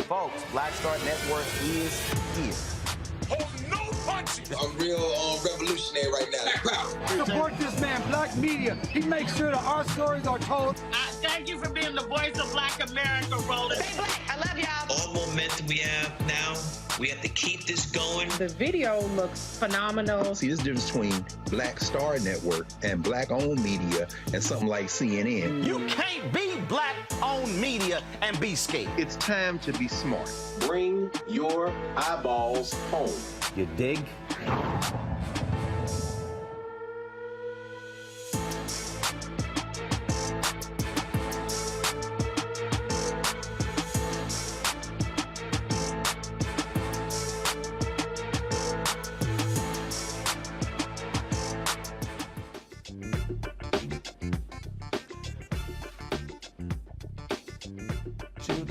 Folks, Black Star Network is here. Hold no punches. I'm real revolutionary right now. Support this man, Black Media. He makes sure that our stories are told. Thank you for being the voice of Black America, Roland. Stay black. I love y'all. All momentum we have now, we have to keep this going. The video looks phenomenal. See, this difference between Black Star Network and Black-owned media and something like CNN. You can't be Black-owned media and be scared. It's time to be smart. Bring your eyeballs home. You dig?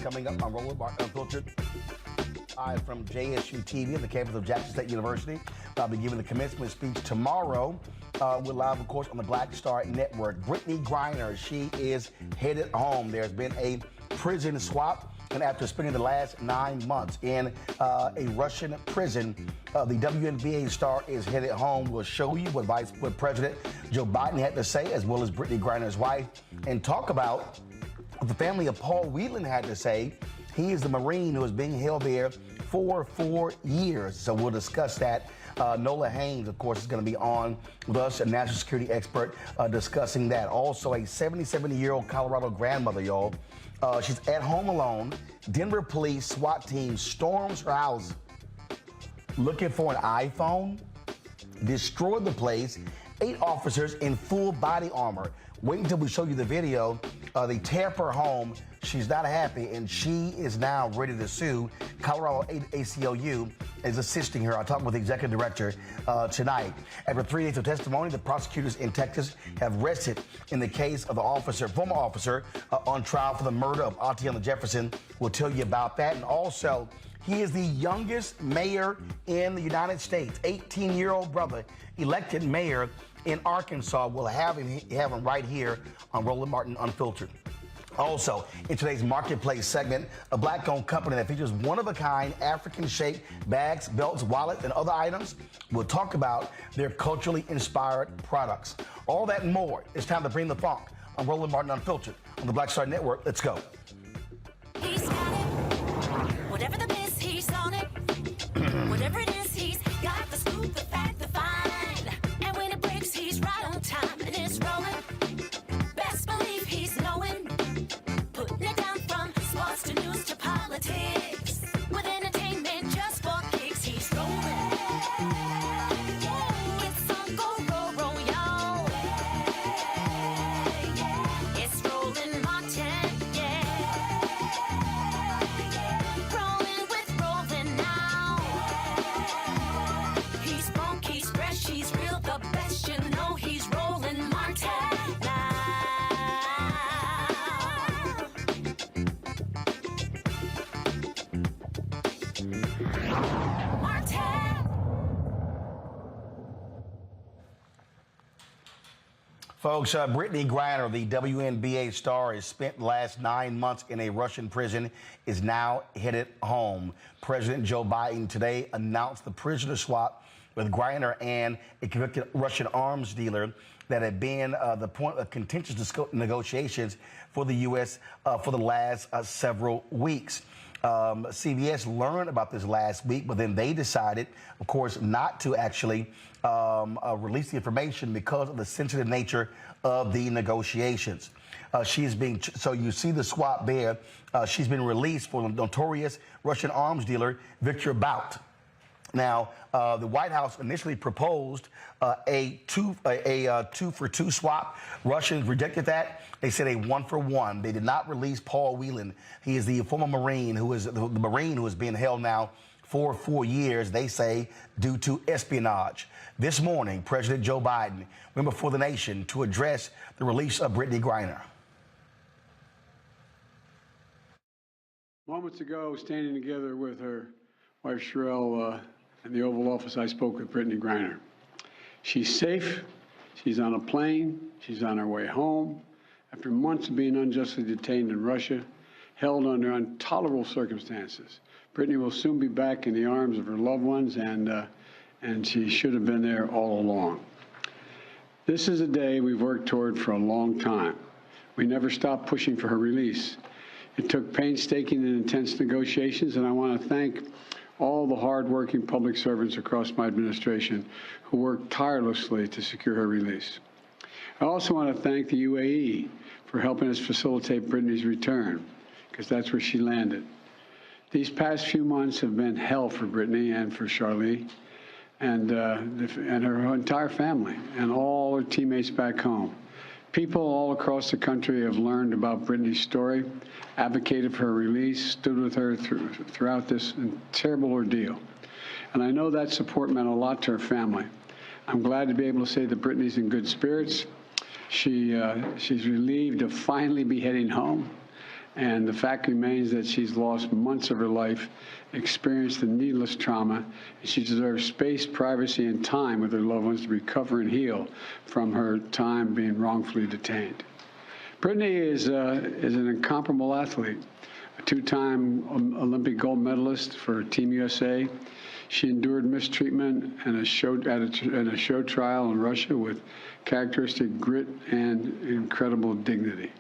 Coming up on Roland Martin Unfiltered, from JSU TV at the campus of Jackson State University. I'll be giving the commencement speech tomorrow. We're live, of course, on the Black Star Network. Brittney Griner, she is headed home. There's been a prison swap, and after spending the last 9 months in a Russian prison, the WNBA star is headed home. We'll show you what President Joe Biden had to say, as well as Brittney Griner's wife, and talk about the family of Paul Whelan had to say. He is the Marine who is being held there for 4 years. So we'll discuss that. Nola Haynes, of course, is going to be on with us, a national security expert, discussing that. Also, a 77-year-old Colorado grandmother, y'all. She's at home alone. Denver Police SWAT team storms her house looking for an iPhone, destroyed the place. 8 officers in full body armor. Wait until we show you the video. They tear up her home. She's not happy, and she is now ready to sue. Colorado ACLU is assisting her. I'll talk with the executive director tonight. After 3 days of testimony, the prosecutors in Texas have rested in the case of the former officer, on trial for the murder of Atiana Jefferson. We'll tell you about that. And also, he is the youngest mayor in the United States. 18-year-old brother, elected mayor in Arkansas. We'll have him right here on Roland Martin Unfiltered. Also, in today's Marketplace segment, a Black-owned company that features one-of-a-kind African-shaped bags, belts, wallets, and other items. We'll talk about their culturally inspired products. All that and more. It's time to bring the funk on Roland Martin Unfiltered on the Black Star Network. Let's go. He's got it. Whatever the miss, he's on it. Whatever it is, he's got the scoop, the fact, the find. And when it breaks, he's right on time and it's rolling. Best believe he's knowing. Putting it down from sports to news to politics. With entertainment just for kicks, he's rolling. It's on go, y'all. It's Roland Martin, yeah. Rolling with Roland now. He's funk, he's fresh, he's real, the best, you know he's Roland Martin now. Folks, Brittney Griner, the WNBA star, has spent the last 9 months in a Russian prison, is now headed home. President Joe Biden today announced the prisoner swap with Griner and a convicted Russian arms dealer that had been the point of contentious negotiations for the U.S. For the last several weeks. CBS learned about this last week, but then they decided, of course, not to actually release the information because of the sensitive nature of the negotiations. So you see the swap there. She's been released for the notorious Russian arms dealer, Victor Bout. Now, the White House initially proposed a two-for-2 swap. Russians rejected that. They said a 1-for-1. They did not release Paul Whelan. He is the former Marine who is the Marine who is being held now for 4 years, they say, due to espionage. This morning, President Joe Biden went before the nation to address the release of Brittney Griner. Moments ago, standing together with her wife Sherelle in the Oval Office, I spoke with Brittney Griner. She's safe. She's on a plane. She's on her way home. After months of being unjustly detained in Russia, held under intolerable circumstances. Brittany will soon be back in the arms of her loved ones, and she should have been there all along. This is a day we've worked toward for a long time. We never stopped pushing for her release. It took painstaking and intense negotiations, and I want to thank all the hard-working public servants across my administration who worked tirelessly to secure her release. I also want to thank the UAE for helping us facilitate Brittany's return, because that's where she landed. These past few months have been hell for Brittany and for Charlie and her entire family and all her teammates back home. People all across the country have learned about Brittany's story, advocated for her release, stood with her throughout this terrible ordeal. And I know that support meant a lot to her family. I'm glad to be able to say that Brittany's in good spirits. She's relieved to finally be heading home. And the fact remains that she's lost months of her life, experienced a needless trauma, and she deserves space, privacy, and time with her loved ones to recover and heal from her time being wrongfully detained. Brittany is an incomparable athlete, a two-time Olympic gold medalist for Team USA. She endured mistreatment and a show trial in Russia with characteristic grit and incredible dignity.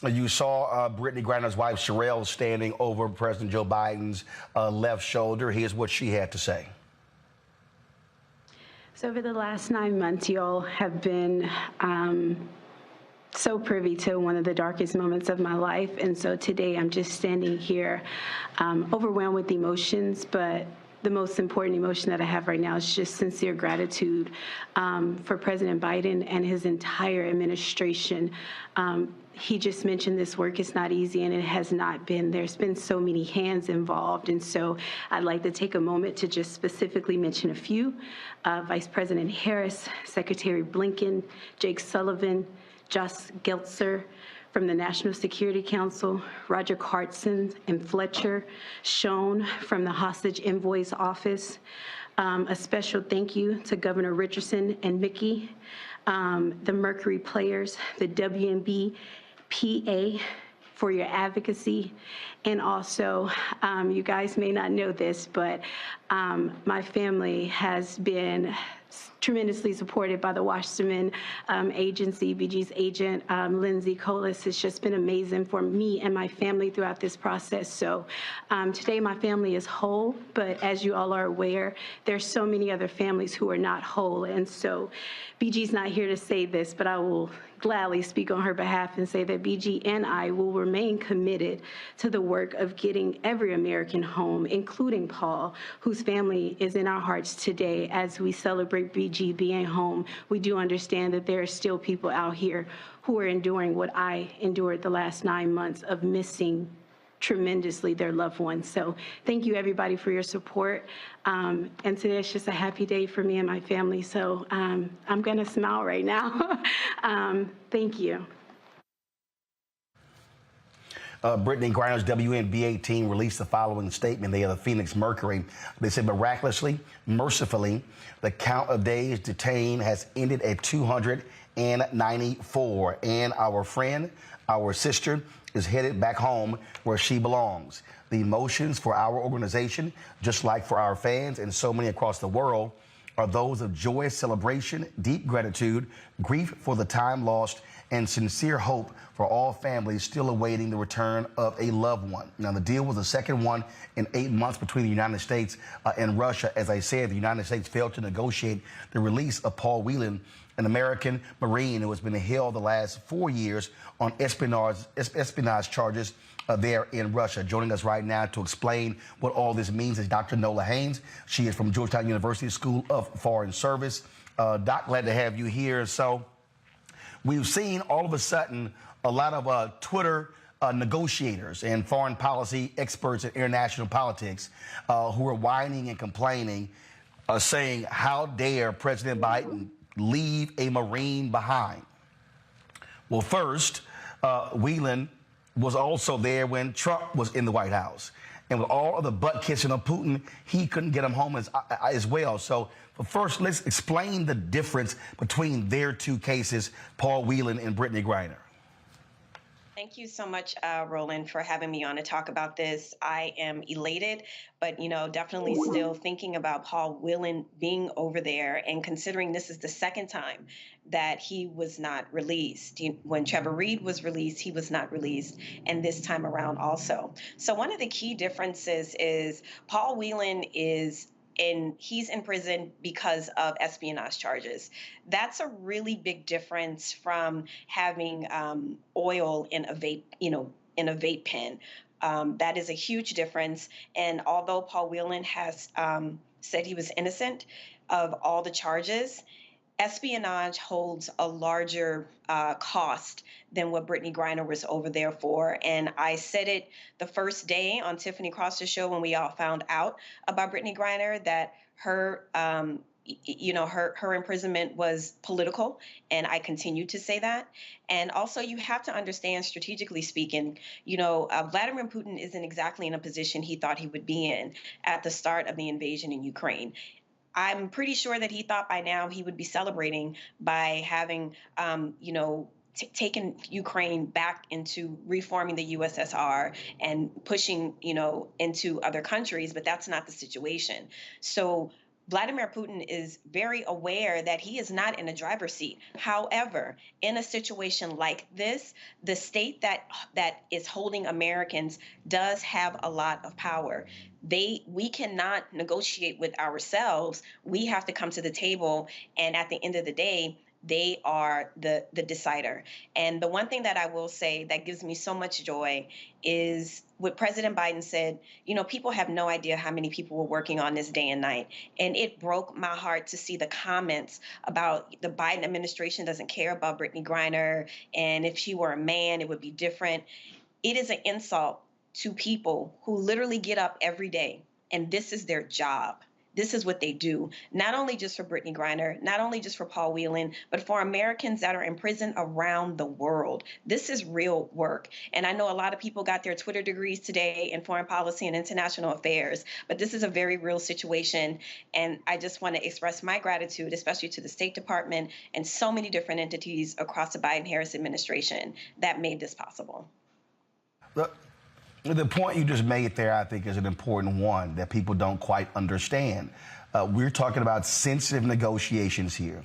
You saw Brittney Griner's wife, Sherelle, standing over President Joe Biden's left shoulder. Here's what she had to say. So over the last 9 months, you all have been so privy to one of the darkest moments of my life. And so today I'm just standing here overwhelmed with emotions, but the most important emotion that I have right now is just sincere gratitude for President Biden and his entire administration. He just mentioned this work is not easy, and it has not been. There's been so many hands involved, and so I'd like to take a moment to just specifically mention a few. Vice President Harris, Secretary Blinken, Jake Sullivan, Josh Geltzer from the National Security Council, Roger Cartson and Fletcher, Schoen from the Hostage Envoy's Office. A special thank you to Governor Richardson and Mickey, the Mercury players, the WNB PA for your advocacy. And also, you guys may not know this, but my family has been tremendously supported by the Wasserman Agency. BG's agent, Lindsay Colas, has just been amazing for me and my family throughout this process. So today my family is whole, but as you all are aware, there's so many other families who are not whole. And so BG's not here to say this, but I will gladly speak on her behalf and say that BG and I will remain committed to the work of getting every American home, including Paul, whose family is in our hearts today. As we celebrate BG being home, we do understand that there are still people out here who are enduring what I endured the last 9 months of missing tremendously their loved ones. So thank you everybody for your support. And today it's just a happy day for me and my family. So I'm gonna smile right now. Thank you. Brittney Griner's WNBA team released the following statement. They are the Phoenix Mercury. They said, miraculously, mercifully, the count of days detained has ended at 294. And our friend, our sister, is headed back home where she belongs. The emotions for our organization, just like for our fans and so many across the world, are those of joyous celebration, deep gratitude, grief for the time lost, and sincere hope for all families still awaiting the return of a loved one. Now, the deal was the second one in 8 months between the United States and Russia. As I said, the United States failed to negotiate the release of Paul Whelan, an American Marine who has been held the last 4 years on espionage charges there in Russia. Joining us right now to explain what all this means is Dr. Nola Haynes. She is from Georgetown University School of Foreign Service. Doc, glad to have you here. So we've seen all of a sudden a lot of Twitter negotiators and foreign policy experts in international politics who are whining and complaining, saying, how dare President Biden leave a Marine behind? Well, first, Whelan was also there when Trump was in the White House. And with all of the butt kissing of Putin, he couldn't get him home as well. So first, let's explain the difference between their two cases, Paul Whelan and Brittney Griner. Thank you so much, Roland, for having me on to talk about this. I am elated, but definitely still thinking about Paul Whelan being over there, and considering this is the second time that he was not released. When Trevor Reed was released, he was not released, and this time around also. So one of the key differences is Paul Whelan he's in prison because of espionage charges. That's a really big difference from having oil in a vape, in a vape pen. That is a huge difference. And although Paul Whelan has said he was innocent of all the charges, espionage holds a larger cost than what Brittney Griner was over there for. And I said it the first day on Tiffany Cross's show when we all found out about Brittney Griner, that her her imprisonment was political, and I continue to say that. And also, you have to understand, strategically speaking, Vladimir Putin isn't exactly in a position he thought he would be in at the start of the invasion in Ukraine. I'm pretty sure that he thought by now he would be celebrating by having, taken Ukraine back into reforming the USSR and pushing, into other countries, but that's not the situation. So Vladimir Putin is very aware that he is not in a driver's seat. However, in a situation like this, the state that is holding Americans does have a lot of power. We cannot negotiate with ourselves. We have to come to the table, and at the end of the day, they are the decider. And the one thing that I will say that gives me so much joy is what President Biden said. People have no idea how many people were working on this day and night. And it broke my heart to see the comments about the Biden administration doesn't care about Brittney Griner, and if she were a man, it would be different. It is an insult to people who literally get up every day, and this is their job. This is what they do, not only just for Brittney Griner, not only just for Paul Whelan, but for Americans that are in prison around the world. This is real work. And I know a lot of people got their Twitter degrees today in foreign policy and international affairs, but this is a very real situation. And I just want to express my gratitude, especially to the State Department and so many different entities across the Biden-Harris administration that made this possible. The point you just made there, I think, is an important one that people don't quite understand. We're talking about sensitive negotiations here.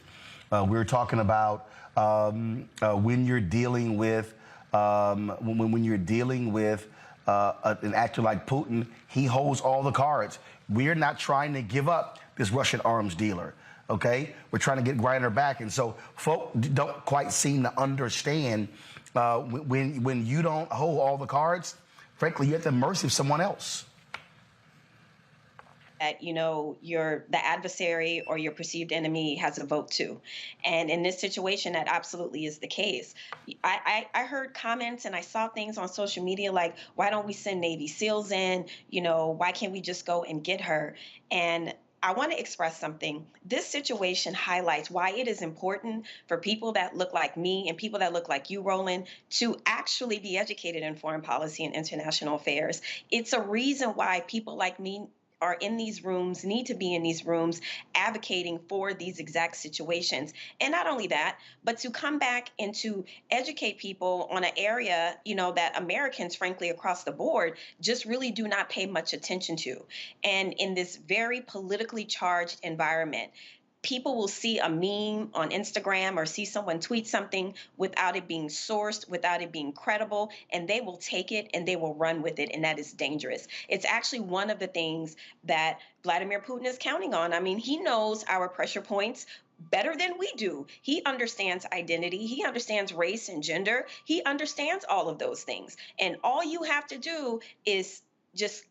We're talking about when you're dealing with when you're dealing with an actor like Putin. He holds all the cards. We're not trying to give up this Russian arms dealer. Okay, we're trying to get Griner back, and so folk don't quite seem to understand when you don't hold all the cards. Frankly, you're at the mercy of someone else. That the adversary or your perceived enemy has a vote too, and in this situation, that absolutely is the case. I heard comments and I saw things on social media like, "Why don't we send Navy SEALs in? Why can't we just go and get her?" And I want to express something. This situation highlights why it is important for people that look like me and people that look like you, Roland, to actually be educated in foreign policy and international affairs. It's a reason why people like me are in these rooms, need to be in these rooms, advocating for these exact situations. And not only that, but to come back and to educate people on an area, that Americans, frankly, across the board, just really do not pay much attention to. And in this very politically charged environment, people will see a meme on Instagram or see someone tweet something without it being sourced, without it being credible, and they will take it and they will run with it, and that is dangerous. It's actually one of the things that Vladimir Putin is counting on. I mean, he knows our pressure points better than we do. He understands identity. He understands race and gender. He understands all of those things. And all you have to do is just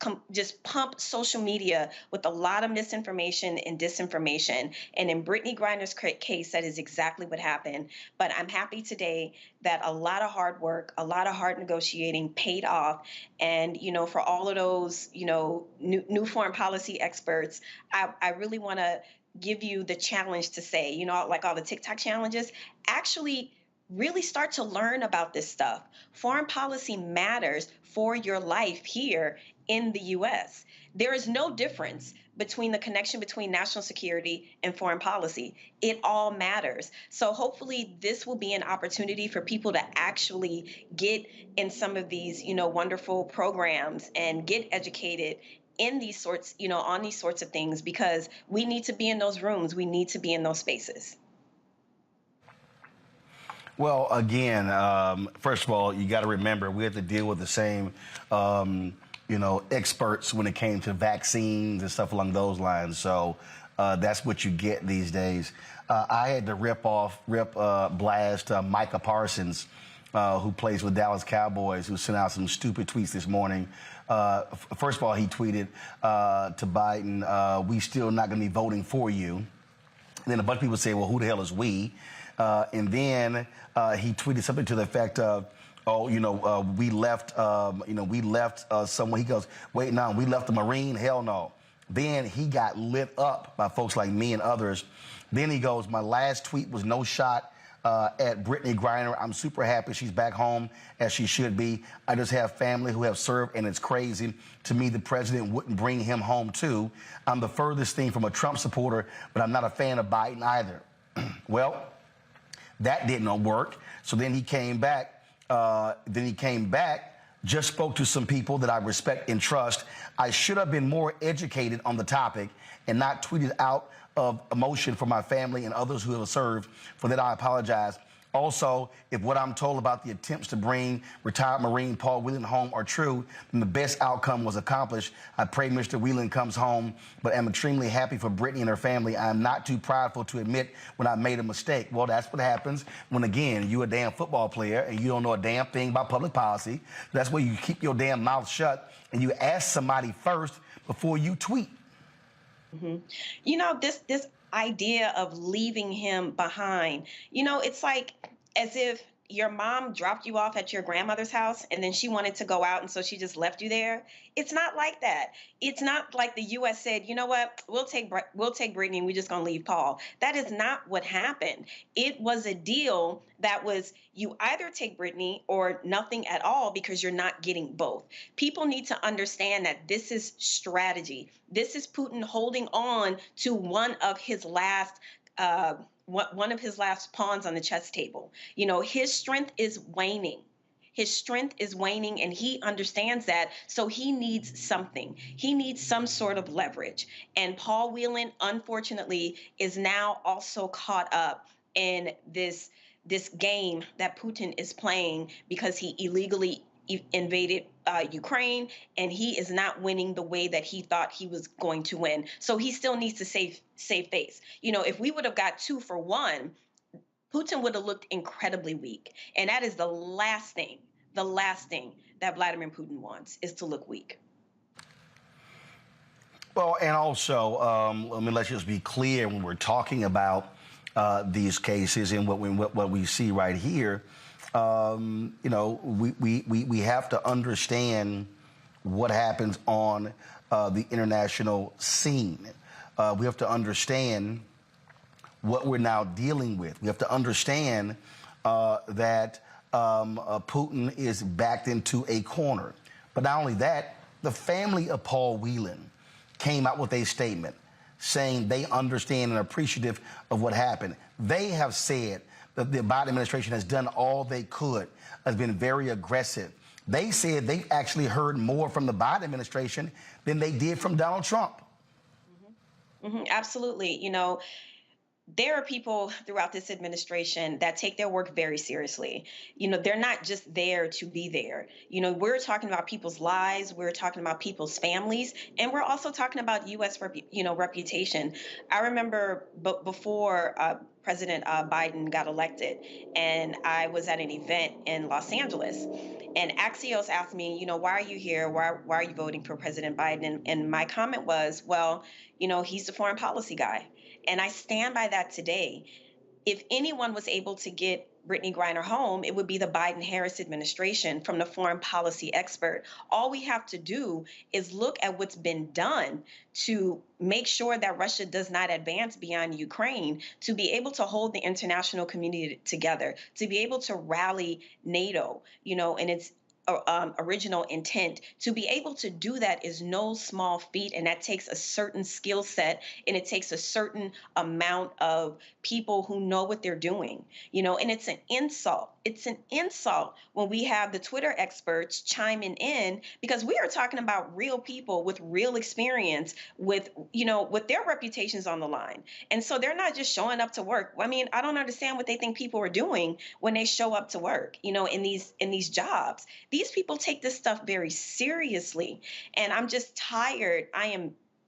pump social media with a lot of misinformation and disinformation. And in Brittney Griner's case, that is exactly what happened. But I'm happy today that a lot of hard work, a lot of hard negotiating paid off. And, for all of those, new foreign policy experts, I really want to give you the challenge to say, like all the TikTok challenges, actually really start to learn about this stuff. Foreign policy matters for your life here in the U.S. There is no difference between the connection between national security and foreign policy. It all matters. So hopefully this will be an opportunity for people to actually get in some of these, wonderful programs and get educated in these sorts, on these sorts of things, because we need to be in those rooms. We need to be in those spaces. Well, again, first of all, you got to remember we have to deal with the same, experts when it came to vaccines and stuff along those lines. So that's what you get these days. I had to blast Micah Parsons, who plays with Dallas Cowboys, who sent out some stupid tweets this morning. First of all, he tweeted to Biden, "We still not going to be voting for you." And then a bunch of people say, "Well, who the hell is we?" And then he tweeted something to the effect of, we left someone. He goes, "Wait, no, we left a Marine? Hell no." Then he got lit up by folks like me and others. Then he goes, "My last tweet was no shot at Brittney Griner. I'm super happy she's back home as she should be. I just have family who have served, and it's crazy. To me, the president wouldn't bring him home too. I'm the furthest thing from a Trump supporter, but I'm not a fan of Biden either." Well, that didn't work. So then he came back. Just spoke to some people that I respect and trust. I should have been more educated on the topic and not tweeted out of emotion for my family and others who have served. For that, I apologize. Also, if what I'm told about the attempts to bring retired Marine Paul Whelan home are true, then the best outcome was accomplished. I pray Mr. Whelan comes home, but I'm extremely happy for Brittney and her family. I am not too prideful to admit when I made a mistake. Well, that's what happens when, again, you're a damn football player and you don't know a damn thing about public policy. That's where you keep your damn mouth shut and you ask somebody first before you tweet. Mm-hmm. This idea of leaving him behind, it's like as if your mom dropped you off at your grandmother's house and then she wanted to go out and so she just left you there. It's not like that. It's not like the U.S. said, "You know what, we'll take Brittney and we're just going to leave Paul." That is not what happened. It was a deal that was you either take Brittney or nothing at all, because you're not getting both. People need to understand that this is strategy. This is Putin holding on to one of his last pawns on the chess table. His strength is waning. His strength is waning, and he understands that. So he needs something. He needs some sort of leverage. And Paul Whelan, unfortunately, is now also caught up in this game that Putin is playing, because he illegally invaded Ukraine, and he is not winning the way that he thought he was going to win. So he still needs to save face. If we would have got 2-for-1, Putin would have looked incredibly weak. And that is the last thing that Vladimir Putin wants, is to look weak. Well, and also, let's just be clear when we're talking about these cases and what we see right here. We have to understand what happens on the international scene. We have to understand what we're now dealing with. We have to understand that Putin is backed into a corner. But not only that, the family of Paul Whelan came out with a statement saying they understand and are appreciative of what happened. They have said that the Biden administration has done all they could, has been very aggressive. They said they've actually heard more from the Biden administration than they did from Donald Trump. Mm-hmm. Mm-hmm. Absolutely. There are people throughout this administration that take their work very seriously. They're not just there to be there. We're talking about people's lives. We're talking about people's families. And we're also talking about U.S. reputation. I remember before President Biden got elected, and I was at an event in Los Angeles, and Axios asked me, "Why are you here? Why are you voting for President Biden?" And my comment was, well, he's the foreign policy guy. And I stand by that today. If anyone was able to get Brittney Griner home, it would be the Biden-Harris administration from the foreign policy expert. All we have to do is look at what's been done to make sure that Russia does not advance beyond Ukraine, to be able to hold the international community together, to be able to rally NATO, in its original intent. To be able to do that is no small feat, and that takes a certain skill set, and it takes a certain amount of people who know what they're doing, and it's an insult. It's an insult when we have the Twitter experts chiming in, because we are talking about real people with real experience, with their reputations on the line. And so they're not just showing up to work. I mean, I don't understand what they think people are doing when they show up to work, in these jobs. These people take this stuff very seriously. And I'm just tired.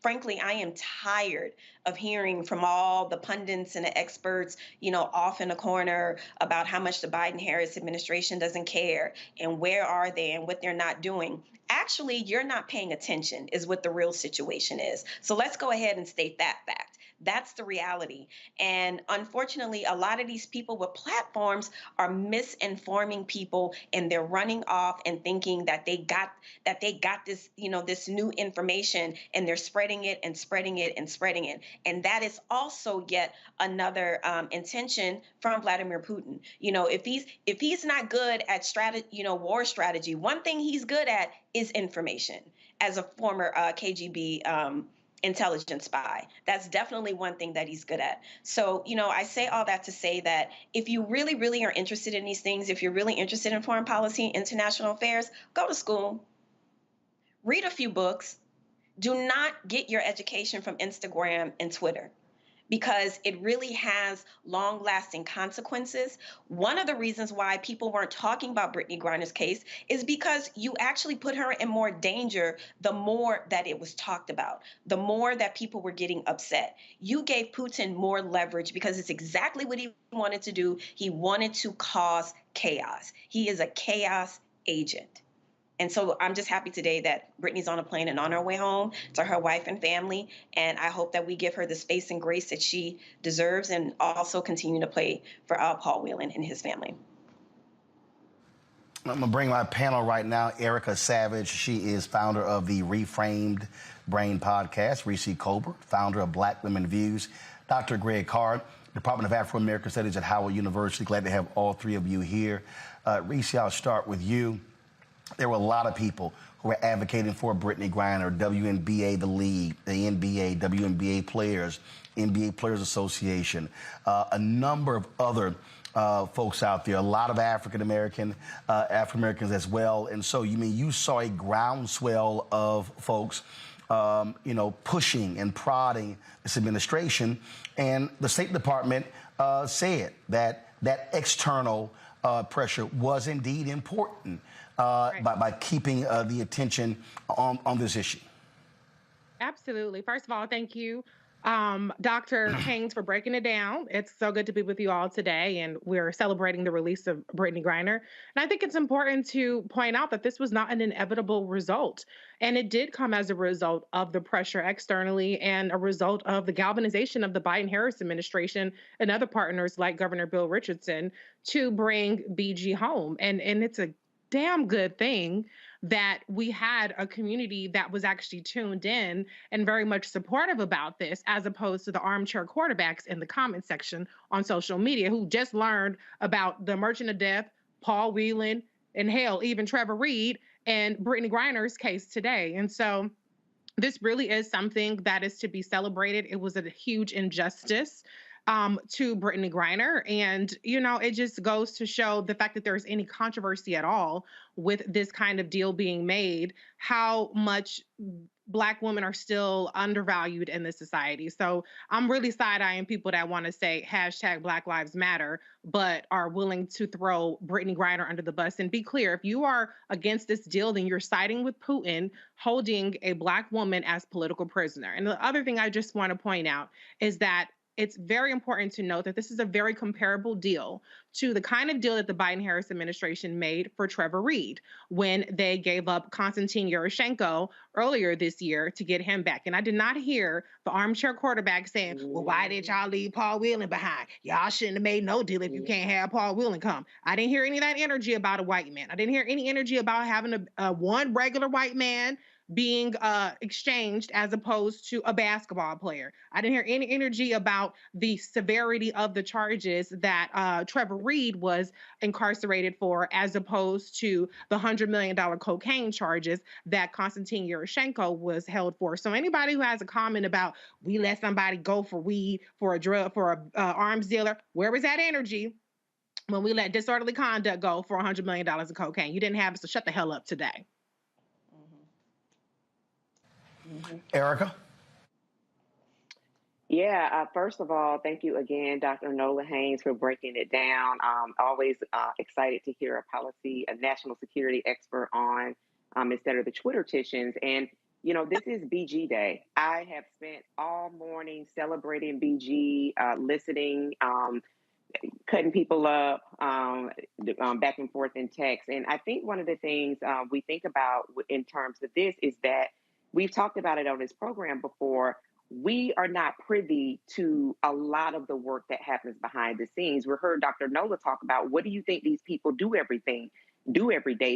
Frankly, I am tired of hearing from all the pundits and the experts, off in a corner about how much the Biden-Harris administration doesn't care and where are they and what they're not doing. Actually, you're not paying attention is what the real situation is. So let's go ahead and state that fact. That's the reality. And unfortunately, a lot of these people with platforms are misinforming people, and they're running off and thinking that they got this, this new information, and they're spreading it and spreading it and spreading it. And that is also yet another intention from Vladimir Putin. If he's not good at war strategy, one thing he's good at is information. As a former KGB intelligence spy, that's definitely one thing that he's good at. So, I say all that to say that if you really, really are interested in these things, if you're really interested in foreign policy, international affairs, go to school, read a few books. Do not get your education from Instagram and Twitter, because it really has long-lasting consequences. One of the reasons why people weren't talking about Brittney Griner's case is because you actually put her in more danger the more that it was talked about, the more that people were getting upset. You gave Putin more leverage, because it's exactly what he wanted to do. He wanted to cause chaos. He is a chaos agent. And so I'm just happy today that Brittney's on a plane and on her way home to her wife and family. And I hope that we give her the space and grace that she deserves, and also continue to pray for Paul Whelan and his family. I'm going to bring my panel right now, Erica Savage. She is founder of the Reframed Brain podcast. Reese Colbert, founder of Black Women Views. Dr. Greg Card, Department of Afro-American Studies at Howard University. Glad to have all three of you here. Reese, I'll start with you. There were a lot of people who were advocating for Brittney Griner, WNBA, the league, the NBA, WNBA players, NBA Players Association, a number of other folks out there, a lot of African-Americans as well. And so, you saw a groundswell of folks, pushing and prodding this administration. And the State Department said that external pressure was indeed important. By keeping the attention on this issue. Absolutely. First of all, thank you, Dr. Haynes, for breaking it down. It's so good to be with you all today, and we're celebrating the release of Brittney Griner. And I think it's important to point out that this was not an inevitable result, and it did come as a result of the pressure externally and a result of the galvanization of the Biden-Harris administration and other partners like Governor Bill Richardson to bring BG home. And it's a damn good thing that we had a community that was actually tuned in and very much supportive about this, as opposed to the armchair quarterbacks in the comment section on social media who just learned about the Merchant of Death, Paul Whelan, and hell, even Trevor Reed and Brittney Griner's case today. And so this really is something that is to be celebrated. It was a huge injustice to Brittney Griner. And, it just goes to show the fact that there's any controversy at all with this kind of deal being made, how much Black women are still undervalued in this society. So I'm really side-eyeing people that want to say hashtag Black Lives Matter, but are willing to throw Brittney Griner under the bus. And be clear, if you are against this deal, then you're siding with Putin, holding a Black woman as political prisoner. And the other thing I just want to point out is that it's very important to note that this is a very comparable deal to the kind of deal that the Biden-Harris administration made for Trevor Reed when they gave up Konstantin Yushchenko earlier this year to get him back. And I did not hear the armchair quarterback saying, well, why did y'all leave Paul Whelan behind? Y'all shouldn't have made no deal if you can't have Paul Whelan come. I didn't hear any of that energy about a white man. I didn't hear any energy about having a one regular white man being exchanged as opposed to a basketball player. I didn't hear any energy about the severity of the charges that Trevor Reed was incarcerated for as opposed to the $100 million cocaine charges that Konstantin Yushchenko was held for. So anybody who has a comment about we let somebody go for weed, for a drug, for a arms dealer, where was that energy when we let disorderly conduct go for $100 million of cocaine? You didn't have it, so shut the hell up today. Erica? Yeah, first of all, thank you again, Dr. Nola Haynes, for breaking it down. Always excited to hear a national security expert on instead of the Twitterticians. And, you know, this is BG Day. I have spent all morning celebrating BG, listening, cutting people up, back and forth in text. And I think one of the things we think about in terms of this is that we've talked about it on this program before. We are not privy to a lot of the work that happens behind the scenes. We heard Dr. Nola talk about, what do you think these people do every day?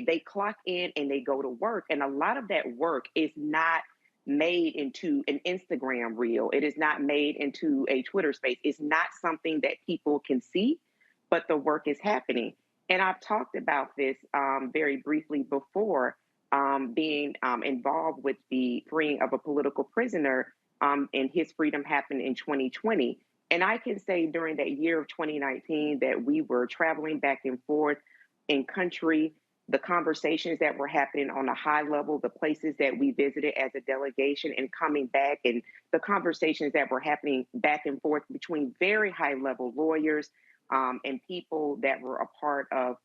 They clock in and they go to work. And a lot of that work is not made into an Instagram reel. It is not made into a Twitter space. It's not something that people can see, but the work is happening. And I've talked about this very briefly before, being involved with the freeing of a political prisoner, and his freedom happened in 2020. And I can say during that year of 2019 that we were traveling back and forth in country, the conversations that were happening on a high level, the places that we visited as a delegation and coming back, and the conversations that were happening back and forth between very high level lawyers and people that were a part of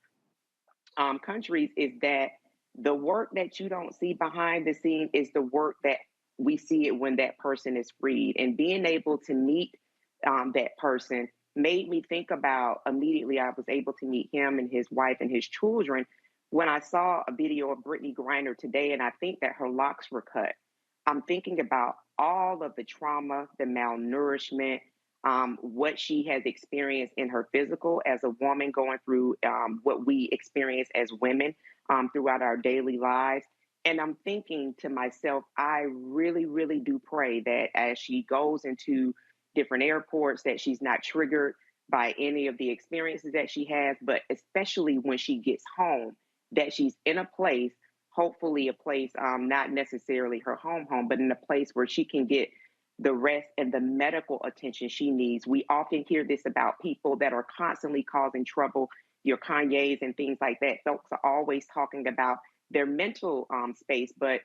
countries, is that the work that you don't see behind the scene is the work that we see it when that person is freed. And being able to meet that person made me think about, immediately I was able to meet him and his wife and his children when I saw a video of Brittney Griner today, and I think that her locks were cut. I'm thinking about all of the trauma, the malnourishment, what she has experienced in her physical as a woman going through what we experience as women throughout our daily lives. And I'm thinking to myself, I really, really do pray that as she goes into different airports, that she's not triggered by any of the experiences that she has, but especially when she gets home, that she's in a place, hopefully a place, not necessarily her home, but in a place where she can get the rest and the medical attention she needs. We often hear this about people that are constantly causing trouble, your Kanye's and things like that. Folks are always talking about their mental space, but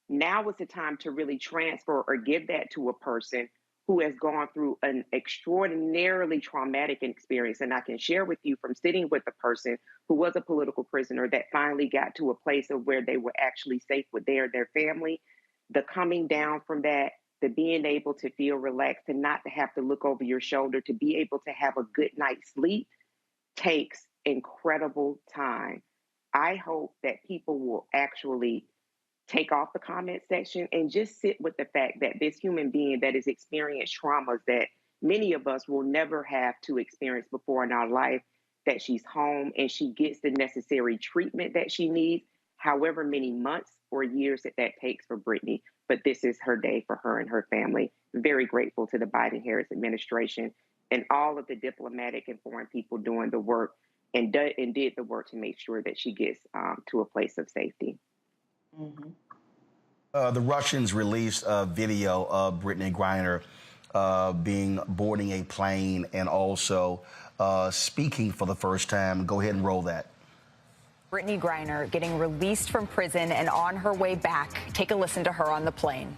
now is the time to really transfer or give that to a person who has gone through an extraordinarily traumatic experience. And I can share with you from sitting with a person who was a political prisoner that finally got to a place of where they were actually safe with their family, the coming down from that, the being able to feel relaxed and not to have to look over your shoulder, to be able to have a good night's sleep takes incredible time. I hope that people will actually take off the comment section and just sit with the fact that this human being that has experienced traumas that many of us will never have to experience before in our life, that she's home and she gets the necessary treatment that she needs, however many months or years that takes for Brittney. But this is her day for her and her family. Very grateful to the Biden-Harris administration and all of the diplomatic and foreign people doing the work and did the work to make sure that she gets to a place of safety. Mm-hmm. The Russians released a video of Brittney Griner boarding a plane and also speaking for the first time. Go ahead and roll that. Brittney Griner getting released from prison and on her way back. Take a listen to her on the plane.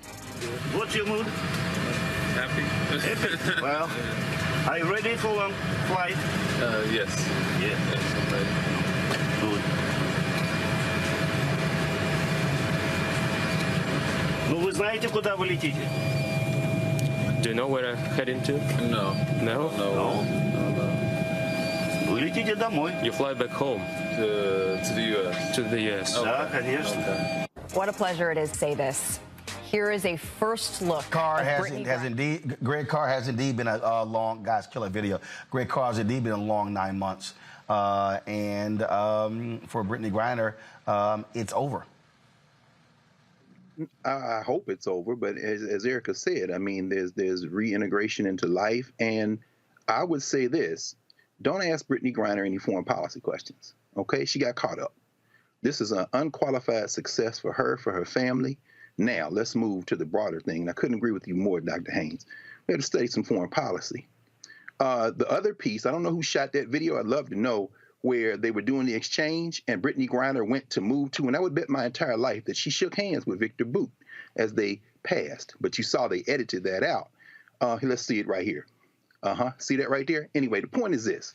What's your mood? Happy. Happy? Well, are you ready for long flight? Yes. Yeah. Yes, I'm ready. Good. Ну, вы знаете, куда вы летите? Do you know where I'm heading to? No. No? No. You fly back home? To the U.S. To the U.S. Okay. What a pleasure it is to say this. Here is a first look. Greg Carr has indeed been a long, guys, kill that video. Greg Carr has indeed been a long 9 months. And for Brittney Griner, it's over. I hope it's over, but as Erica said, I mean, there's reintegration into life, and I would say this: don't ask Brittney Griner any foreign policy questions. Okay, she got caught up. This is an unqualified success for her family. Now let's move to the broader thing. And I couldn't agree with you more, Dr. Haynes. We have to study some foreign policy. The other piece, I don't know who shot that video. I'd love to know, where they were doing the exchange and Brittney Griner went to move to, and I would bet my entire life that she shook hands with Victor Boot as they passed. But you saw they edited that out. Let's see it right here. See that right there? Anyway, the point is this.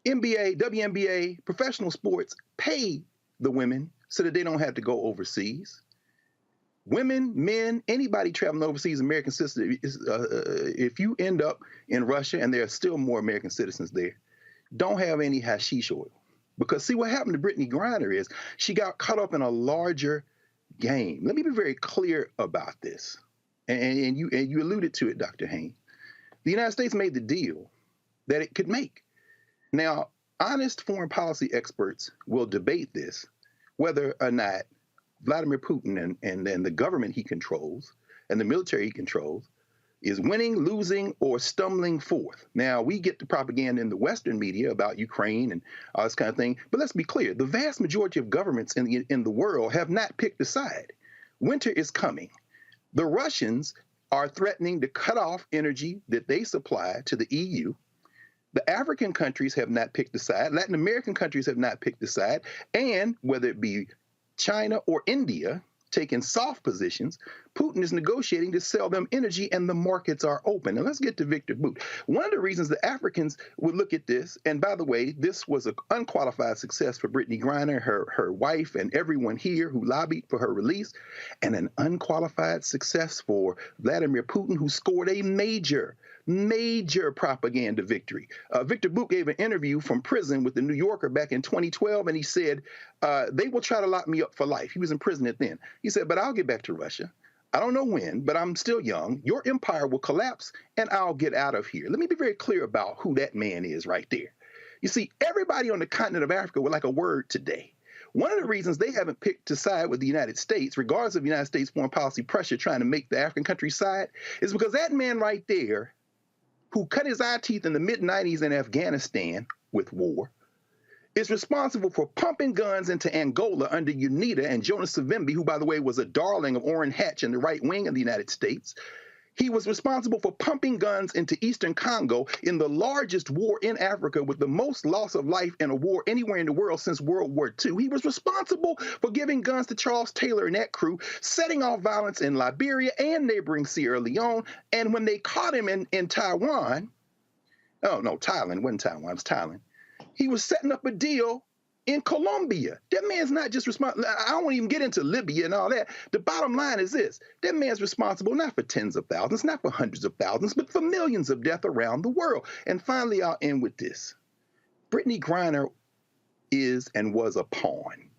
NBA, WNBA, professional sports pay the women so that they don't have to go overseas. Women, men, anybody traveling overseas, American citizens, if you end up in Russia, and there are still more American citizens there, don't have any hashish oil. Because see, what happened to Brittney Griner is she got caught up in a larger game. Let me be very clear about this. And you alluded to it, Dr. Haynes. The United States made the deal that it could make. Now, honest foreign policy experts will debate this, whether or not Vladimir Putin and the government he controls and the military he controls is winning, losing, or stumbling forth. Now, we get the propaganda in the Western media about Ukraine and all this kind of thing, but let's be clear. The vast majority of governments in the world have not picked a side. Winter is coming. The Russians are threatening to cut off energy that they supply to the EU. The African countries have not picked a side. Latin American countries have not picked a side. And whether it be China or India taking soft positions, Putin is negotiating to sell them energy, and the markets are open. Now, let's get to Victor Boot. One of the reasons the Africans would look at this, and by the way, this was an unqualified success for Brittney Griner, her wife, and everyone here who lobbied for her release, and an unqualified success for Vladimir Putin, who scored a major propaganda victory. Victor Boot gave an interview from prison with the New Yorker back in 2012, and he said, they will try to lock me up for life. He was in prison at then. He said, but I'll get back to Russia. I don't know when, but I'm still young. Your empire will collapse, and I'll get out of here. Let me be very clear about who that man is right there. You see, everybody on the continent of Africa would like a word today. One of the reasons they haven't picked to side with the United States, regardless of the United States foreign policy pressure trying to make the African countries side, is because that man right there, who cut his eye teeth in the mid-90s in Afghanistan with war, is responsible for pumping guns into Angola under UNITA and Jonas Savimbi, who, by the way, was a darling of Orrin Hatch in the right wing of the United States. He was responsible for pumping guns into Eastern Congo in the largest war in Africa with the most loss of life in a war anywhere in the world since World War II. He was responsible for giving guns to Charles Taylor and that crew, setting off violence in Liberia and neighboring Sierra Leone. And when they caught him in Taiwan, oh, no, Thailand, it wasn't Taiwan, it was Thailand. He was setting up a deal in Colombia. That man's not just responsible. I don't even get into Libya and all that. The bottom line is this. That man's responsible not for tens of thousands, not for hundreds of thousands, but for millions of deaths around the world. And finally, I'll end with this. Brittney Griner is and was a pawn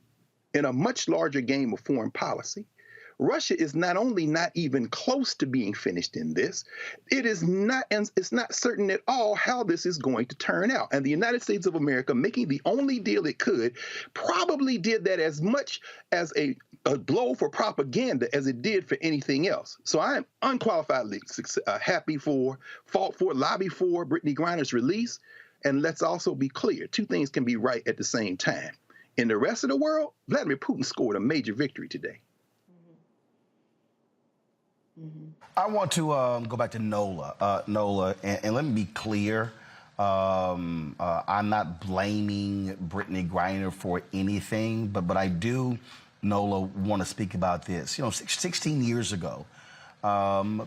in a much larger game of foreign policy. Russia is not only not even close to being finished in this, it is not, and it's not certain at all how this is going to turn out. And the United States of America, making the only deal it could, probably did that as much as a blow for propaganda as it did for anything else. So I am unqualifiedly happy for, fought for, lobby for Brittney Griner's release. And let's also be clear, two things can be right at the same time. In the rest of the world, Vladimir Putin scored a major victory today. I want to go back to Nola. Nola, and let me be clear. I'm not blaming Brittney Griner for anything, but I do, Nola, want to speak about this. You know, 16 years ago,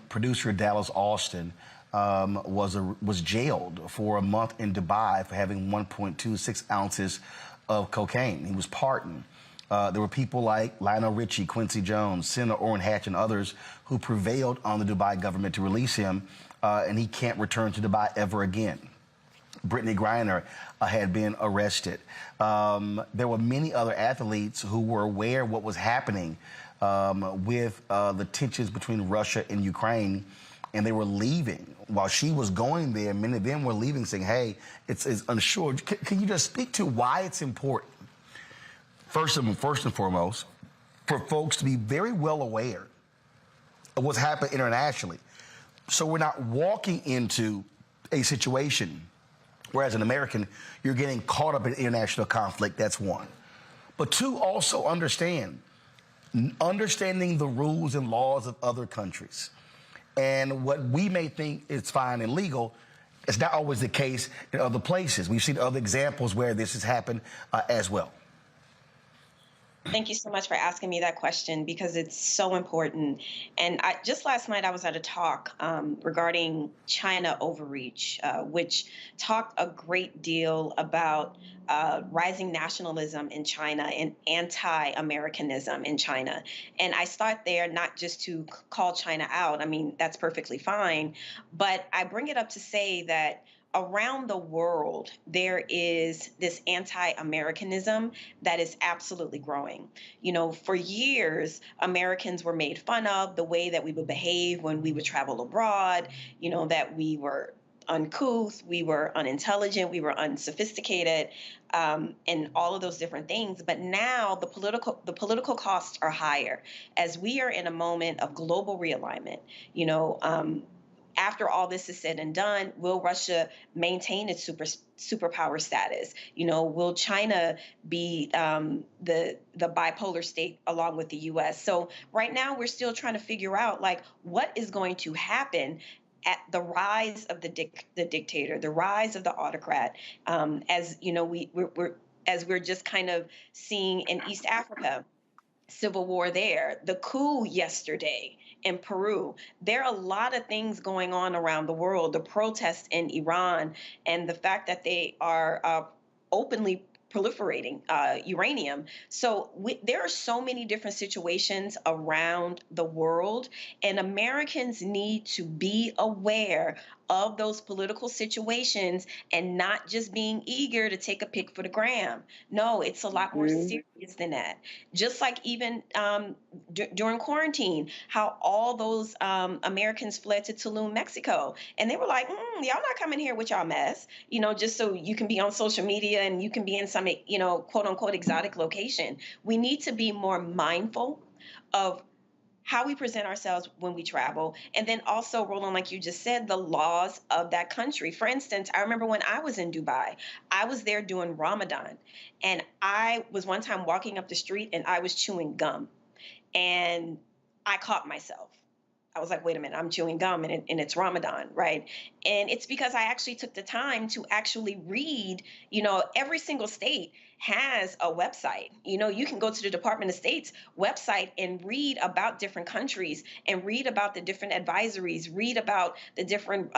producer Dallas Austin was jailed for a month in Dubai for having 1.26 ounces of cocaine. He was pardoned. There were people like Lionel Richie, Quincy Jones, Senator Orrin Hatch, and others who prevailed on the Dubai government to release him, and he can't return to Dubai ever again. Brittney Griner had been arrested. There were many other athletes who were aware of what was happening with the tensions between Russia and Ukraine, and they were leaving. While she was going there, many of them were leaving saying, hey, it's unsure. Can you just speak to why it's important, first and foremost, for folks to be very well aware of what's happened internationally, so we're not walking into a situation where, as an American, you're getting caught up in international conflict? That's one. But two, also understanding the rules and laws of other countries. And what we may think is fine and legal is not always the case in other places. We've seen other examples where this has happened as well. Thank you so much for asking me that question, because it's so important. And just last night I was at a talk regarding China overreach, which talked a great deal about rising nationalism in China and anti-Americanism in China. And I start there not just to call China out. I mean, that's perfectly fine. But I bring it up to say that around the world, there is this anti-Americanism that is absolutely growing. You know, for years, Americans were made fun of the way that we would behave when we would travel abroad, you know, that we were uncouth, we were unintelligent, we were unsophisticated, and all of those different things. But now the political costs are higher as we are in a moment of global realignment. You know, after all this is said and done, will Russia maintain its superpower status? You know, will China be the bipolar state along with the U.S.? So right now we're still trying to figure out, like, what is going to happen at the rise of the dictator, the rise of the autocrat, as you know, we're just kind of seeing in East Africa, civil war there, the coup yesterday in Peru. There are a lot of things going on around the world, the protests in Iran, and the fact that they are openly proliferating uranium. So there are so many different situations around the world, and Americans need to be aware of those political situations and not just being eager to take a pic for the gram. No, it's a lot more serious than that. Just like even during quarantine, how all those Americans fled to Tulum, Mexico. And they were like, y'all not coming here with y'all mess, you know, just so you can be on social media and you can be in some, you know, quote unquote exotic location. We need to be more mindful of how we present ourselves when we travel. And then also, Roland, like you just said, the laws of that country. For instance, I remember when I was in Dubai, I was there doing Ramadan. And I was one time walking up the street and I was chewing gum. And I caught myself. I was like, wait a minute, I'm chewing gum and it's Ramadan, right? And it's because I actually took the time to actually read, you know, every single state has a website. You know, you can go to the Department of State's website and read about different countries and read about the different advisories, read about the different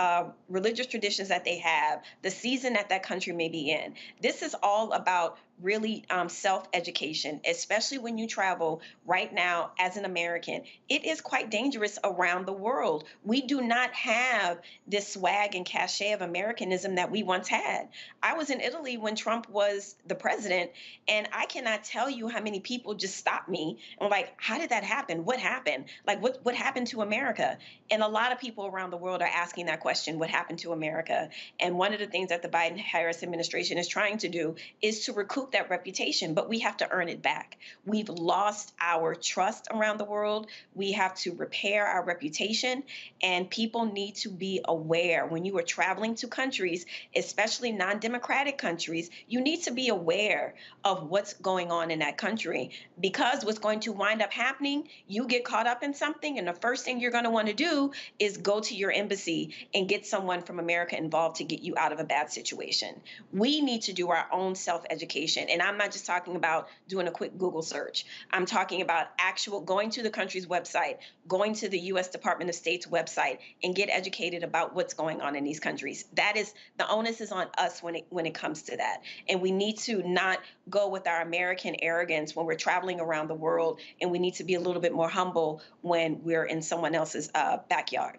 religious traditions that they have, the season that country may be in. This is all about really self-education, especially when you travel right now as an American. It is quite dangerous around the world. We do not have this swag and cachet of Americanism that we once had. I was in Italy when Trump was the president, and I cannot tell you how many people just stopped me and were like, how did that happen? What happened? Like, what happened to America? And a lot of people around the world are asking that question, what happened to America? And one of the things that the Biden-Harris administration is trying to do is to recoup that reputation, but we have to earn it back. We've lost our trust around the world. We have to repair our reputation, and people need to be aware when you are traveling to countries, especially non-democratic countries, you need to be aware of what's going on in that country, because what's going to wind up happening, you get caught up in something, and the first thing you're going to want to do is go to your embassy and get someone from America involved to get you out of a bad situation. We need to do our own self-education. And I'm not just talking about doing a quick Google search. I'm talking about actual going to the country's website, going to the U.S. Department of State's website, and get educated about what's going going on in these countries. That is, the onus is on us when it comes to that. And we need to not go with our American arrogance when we're traveling around the world, and we need to be a little bit more humble when we're in someone else's backyard.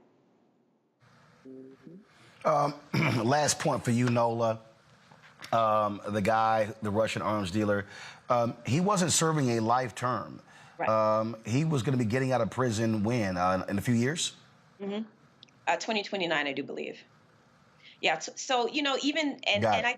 Last point for you, Nola. The guy, the Russian arms dealer, he wasn't serving a life term. Right. He was going to be getting out of prison when? In a few years? 2029, I do believe. Yeah. So, even,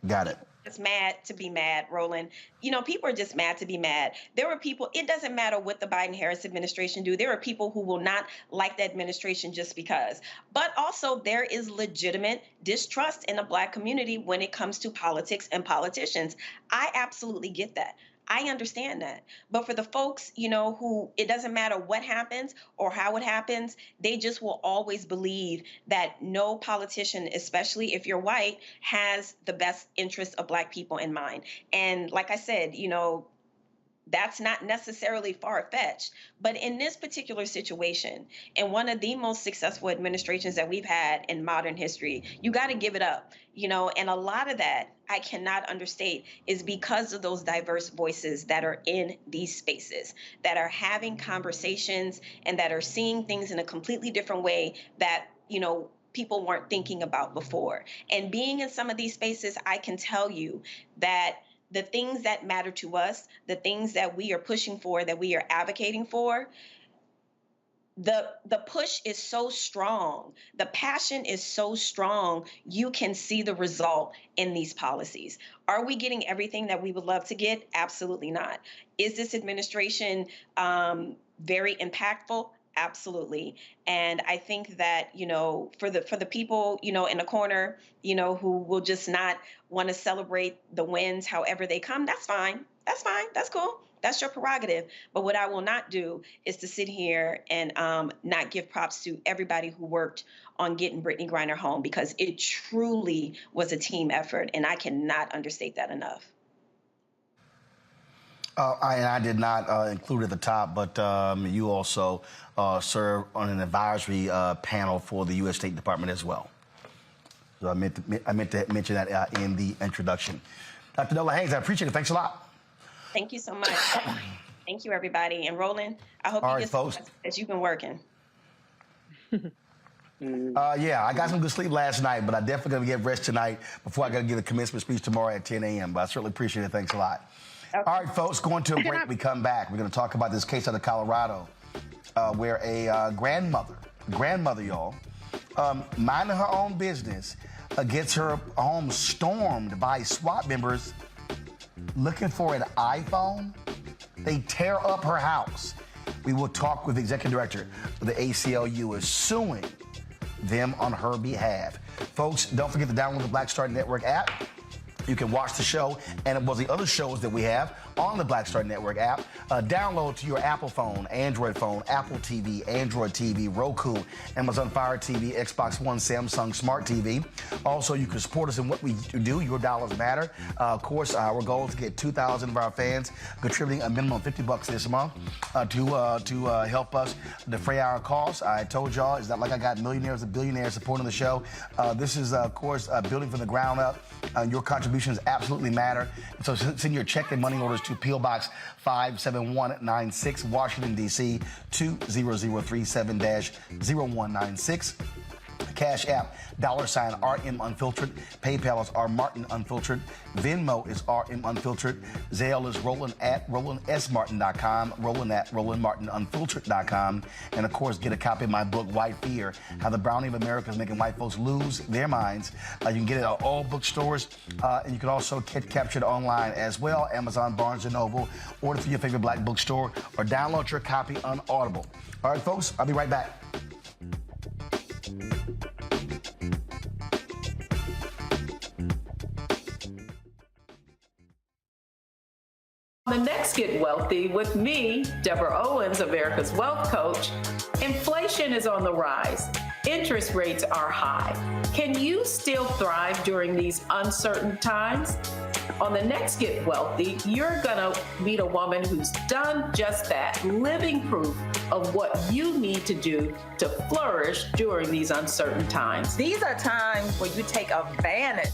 Got it. It's mad to be mad, Roland. People are just mad to be mad. There are people, it doesn't matter what the Biden-Harris administration do. There are people who will not like the administration just because. But also there is legitimate distrust in the Black community when it comes to politics and politicians. I absolutely get that. I understand that. But for the folks, who it doesn't matter what happens or how it happens, they just will always believe that no politician, especially if you're white, has the best interest of Black people in mind. And like I said, that's not necessarily far-fetched. But in this particular situation, in one of the most successful administrations that we've had in modern history, you got to give it up. And a lot of that, I cannot understate, is because of those diverse voices that are in these spaces, that are having conversations and that are seeing things in a completely different way that, people weren't thinking about before. And being in some of these spaces, I can tell you that the things that matter to us, the things that we are pushing for, that we are advocating for, the push is so strong. The passion is so strong. You can see the result in these policies. Are we getting everything that we would love to get? Absolutely not. Is this administration very impactful? Absolutely. And I think that, for the people, in the corner, who will just not want to celebrate the wins however they come, that's fine. That's fine. That's cool. That's your prerogative. But what I will not do is to sit here and not give props to everybody who worked on getting Brittney Griner home, because it truly was a team effort. And I cannot understate that enough. I did not include at the top, but you also serve on an advisory panel for the U.S. State Department as well. So I meant to mention that in the introduction. Dr. Nola Haynes, I appreciate it. Thanks a lot. Thank you so much. Thank you, everybody. And Roland, I hope you get some rest as you've been working. Yeah, I got some good sleep last night, but I definitely going to get rest tonight before I got to give the commencement speech tomorrow at 10 a.m. But I certainly appreciate it. Thanks a lot. Okay. All right, folks, going to a break. We come back. We're going to talk about this case out of Colorado where a grandmother, y'all, minding her own business, gets her home stormed by SWAT members looking for an iPhone. They tear up her house. We will talk with the executive director of the ACLU is suing them on her behalf. Folks, don't forget to download the Black Star Network app. You can watch the show and the other shows that we have on the Black Star Network app. Download to your Apple phone, Android phone, Apple TV, Android TV, Roku, Amazon Fire TV, Xbox One, Samsung Smart TV. Also, you can support us in what we do. Your dollars matter. Of course, our goal is to get 2,000 of our fans contributing a minimum of $50 this month to help us defray our costs. I told y'all, it's not like I got millionaires and billionaires supporting the show. This is, of course, building from the ground up. Your contributions absolutely matter. So send your check and money orders to P.O. Box 57196, Washington, D.C. 20037-0196. Cash App, $RM Unfiltered. PayPal is R Martin Unfiltered. Venmo is RM Unfiltered. Zelle is Roland at RolandSMartin.com. Roland at RolandMartinUnfiltered.com. And of course, get a copy of my book, White Fear: How the Browning of America is Making White Folks Lose Their Minds. You can get it at all bookstores. And you can also capture it online as well. Amazon, Barnes & Noble. Order through your favorite Black bookstore or download your copy on Audible. All right, folks, I'll be right back. The next Get Wealthy with me, Deborah Owens, America's Wealth Coach. Inflation is on the rise. Interest rates are high. Can you still thrive during these uncertain times? On the next Get Wealthy, you're gonna meet a woman who's done just that, living proof of what you need to do to flourish during these uncertain times. These are times where you take advantage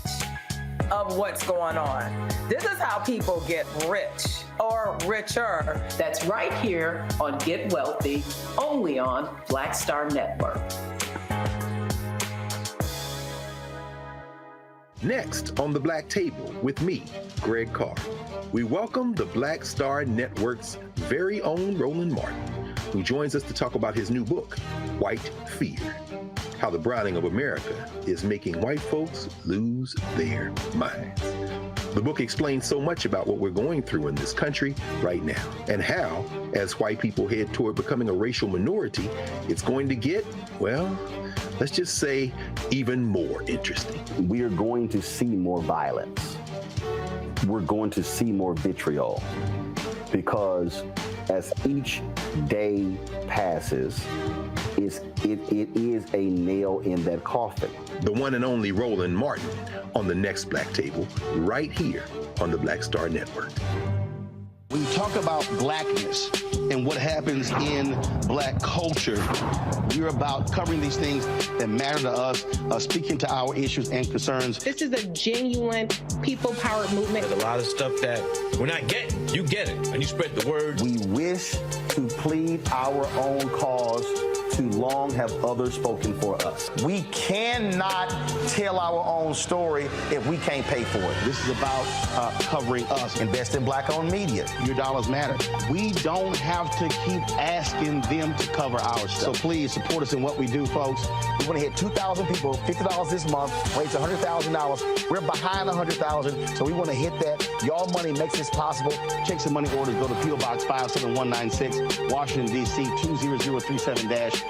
of what's going on. This is how people get rich or richer. That's right here on Get Wealthy, only on Black Star Network. Next on the Black Table with me, Greg Carr, we welcome the Black Star Network's very own Roland Martin, who joins us to talk about his new book, White Fear: How the Browning of America is Making White Folks Lose Their Minds. The book explains so much about what we're going through in this country right now, and how, as white people head toward becoming a racial minority, it's going to get, well, let's just say, even more interesting. We are going to see more violence. We're going to see more vitriol, because as each day passes, it is a nail in that coffin. The one and only Roland Martin on the next Black Table, right here on the Black Star Network. When you talk about blackness and what happens in black culture, we're about covering these things that matter to us, speaking to our issues and concerns. This is a genuine people-powered movement. There's a lot of stuff that we're not getting. You get it, and you spread the word. We wish to plead our own cause. Too long have others spoken for us. We cannot tell our own story if we can't pay for it. This is about covering us. Invest in black-owned media. Your dollars matter. We don't have to keep asking them to cover our stuff. So please support us in what we do, folks. We want to hit 2,000 people, $50 this month, raise $100,000. We're behind 100,000, so we want to hit that. Y'all money makes this possible. Check some money orders. Go to P.O. Box 57196, Washington, D.C. 20037-0196.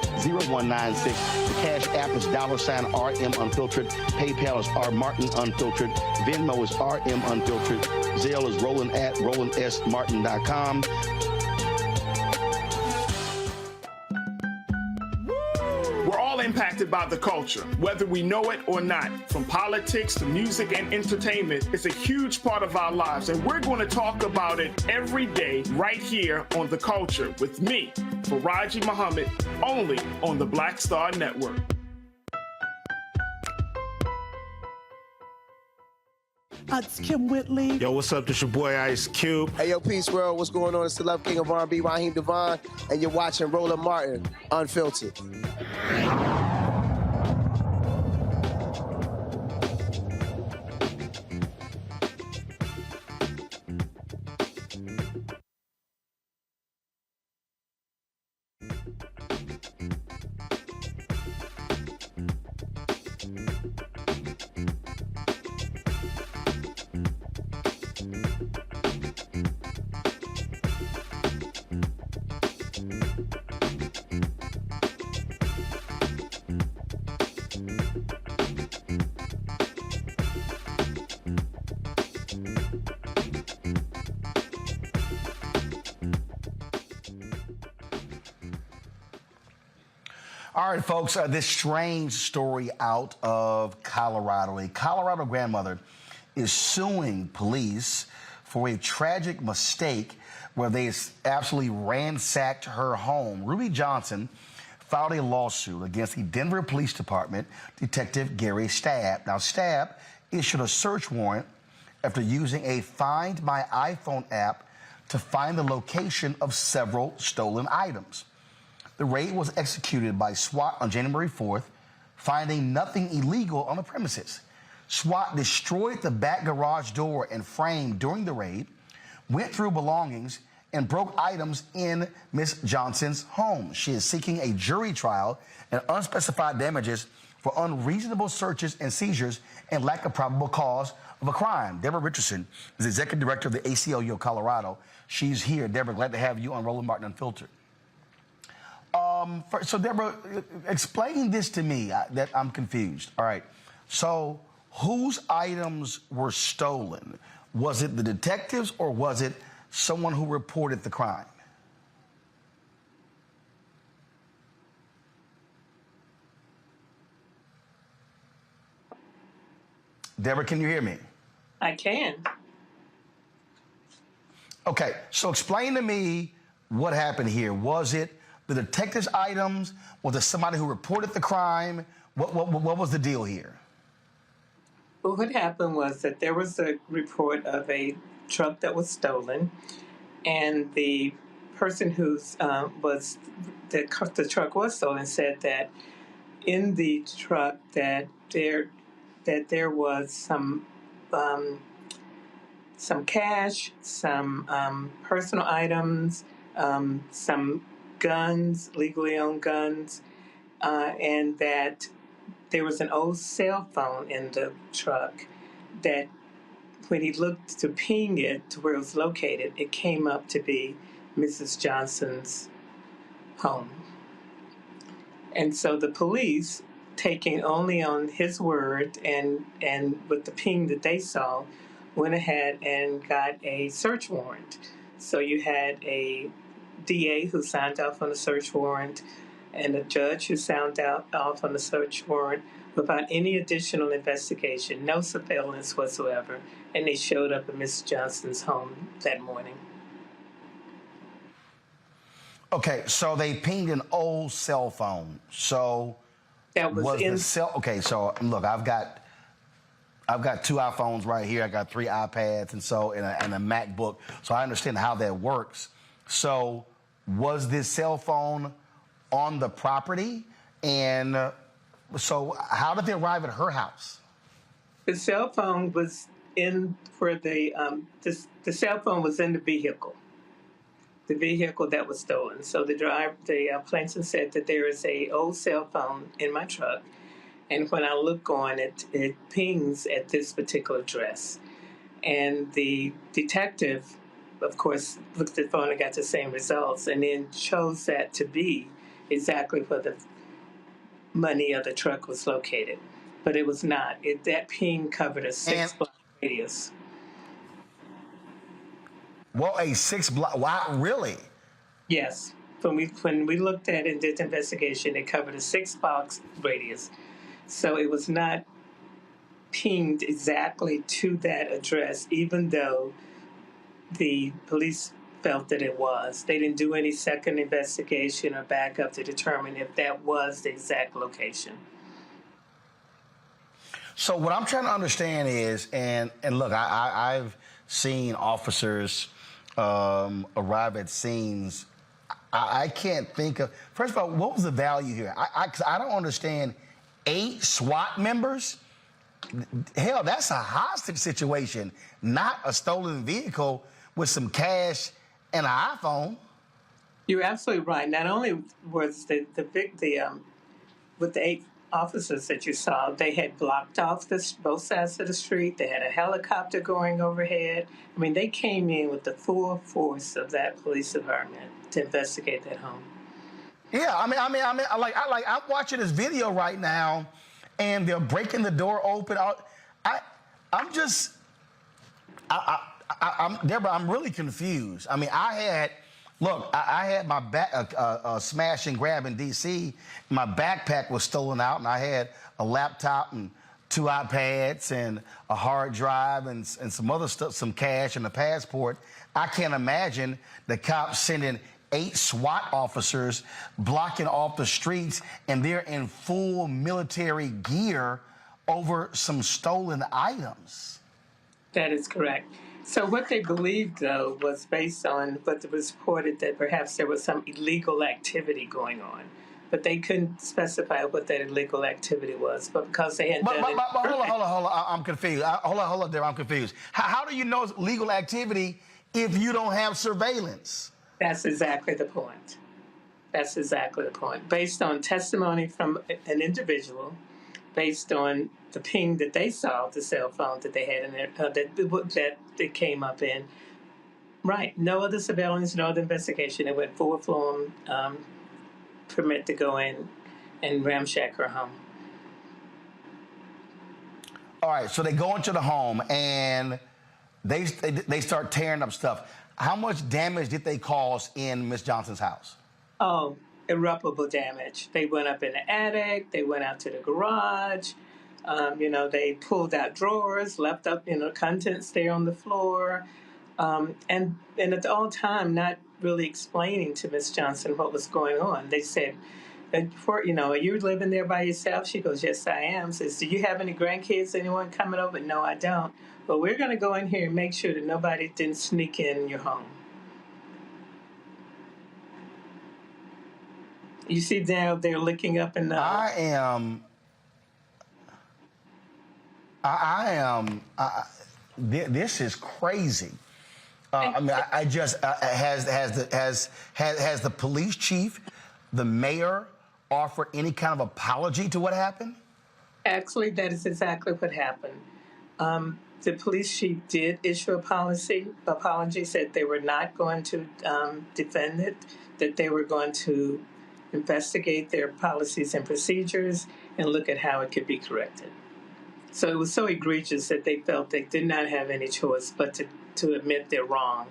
The Cash App is $RM Unfiltered. PayPal is R Martin Unfiltered. Venmo is RM Unfiltered. Zelle is Roland at RolandSMartin.com. We're all impacted by the culture, whether we know it or not. From politics to music and entertainment, it's a huge part of our lives, and we're going to talk about it every day right here on The Culture with me, Faraji Muhammad, only on the Black Star Network. It's Kim Whitley. Yo, what's up? This your boy Ice Cube. Hey, yo, Peace World. What's going on? It's the Love King of R&B, Raheem Devon, and you're watching Roland Martin Unfiltered. All right, folks, this strange story out of Colorado. A Colorado grandmother is suing police for a tragic mistake where they absolutely ransacked her home. Ruby Johnson filed a lawsuit against the Denver Police Department Detective Gary Stabb. Now, Stabb issued a search warrant after using a Find My iPhone app to find the location of several stolen items. The raid was executed by SWAT on January 4th, finding nothing illegal on the premises. SWAT destroyed the back garage door and frame during the raid, went through belongings, and broke items in Ms. Johnson's home. She is seeking a jury trial and unspecified damages for unreasonable searches and seizures and lack of probable cause of a crime. Deborah Richardson is Executive Director of the ACLU of Colorado. She's here. Deborah, glad to have you on Roland Martin Unfiltered. So, Deborah, explain this to me, that I'm confused. All right. So, whose items were stolen? Was it the detectives or was it someone who reported the crime? Deborah, can you hear me? I can. Okay, so explain to me what happened here. Was it the detective's items? Was it somebody who reported the crime? What was the deal here? Well, what happened was that there was a report of a truck that was stolen, and the person whose the truck was stolen said that in the truck that there was some cash, some personal items, some guns, legally owned guns, and that there was an old cell phone in the truck that when he looked to ping it to where it was located, it came up to be Mrs. Johnson's home. And so the police, taking only on his word and with the ping that they saw, went ahead and got a search warrant. So you had a DA who signed off on the search warrant and a judge who signed off on the search warrant without any additional investigation, no surveillance whatsoever, and they showed up at Mrs. Johnson's home that morning. Okay, so they pinged an old cell phone. So that was in the cell. Okay, so look, I've got 2 iPhones right here. I got 3 iPads, and a MacBook. So I understand how that works. So was this cell phone on the property, and so how did they arrive at her house? The cell phone was in where the cell phone was in the vehicle that was stolen. So the plaintiff said that there is a old cell phone in my truck, and when I look on it, it pings at this particular address. And the detective, of course, looked at the phone and got the same results, and then chose that to be exactly where the money of the truck was located. But it was not. That ping covered a 6-block radius. Well, a 6-block. Wow, really? Yes. When we looked at it and did the investigation, it covered a 6-block radius. So it was not pinged exactly to that address, even though the police felt that it was. They didn't do any second investigation or backup to determine if that was the exact location. So what I'm trying to understand is, and look, I've seen officers arrive at scenes. I can't think of, first of all, what was the value here? 'Cause I don't understand 8 SWAT members. Hell, that's a hostage situation, not a stolen vehicle with some cash and an iPhone. You're absolutely right. Not only was with the 8 officers that you saw, they had blocked off both sides of the street. They had a helicopter going overhead. I mean, they came in with the full force of that police department to investigate that home. Yeah, I mean, I'm watching this video right now, and they're breaking the door open. Deborah, I'm really confused. I mean, I had my back smash and grab in D.C. My backpack was stolen out, and I had a laptop and 2 iPads and a hard drive and some other stuff, some cash and a passport. I can't imagine the cops sending 8 SWAT officers blocking off the streets, and they're in full military gear over some stolen items. That is correct. So what they believed, though, was based on what was reported that perhaps there was some illegal activity going on. But they couldn't specify what that illegal activity was. But because they had done it... But hold on. I'm confused. Hold on there. I'm confused. How do you know it's legal activity if you don't have surveillance? That's exactly the point. Based on testimony from an individual, based on the ping that they saw, the cell phone that they had in there, that they came up in. Right. No other surveillance, no other investigation. It went full-blown permit to go in and ramshack her home. All right. So they go into the home and they start tearing up stuff. How much damage did they cause in Miss Johnson's house? Oh, irreparable damage. They went up in the attic. They went out to the garage. They pulled out drawers, left up, contents there on the floor, and at all time not really explaining to Miss Johnson what was going on. They said, are you living there by yourself? She goes, yes, I am. Says, do you have any grandkids, anyone coming over? No, I don't. But we're going to go in here and make sure that nobody didn't sneak in your home. You see down there looking up in the... This is crazy. Has the police chief, the mayor, offered any kind of apology to what happened? Actually, that is exactly what happened. The police chief did issue a apology, said they were not going to defend it, that they were going to investigate their policies and procedures and look at how it could be corrected. So it was so egregious that they felt they did not have any choice but to admit they're wrong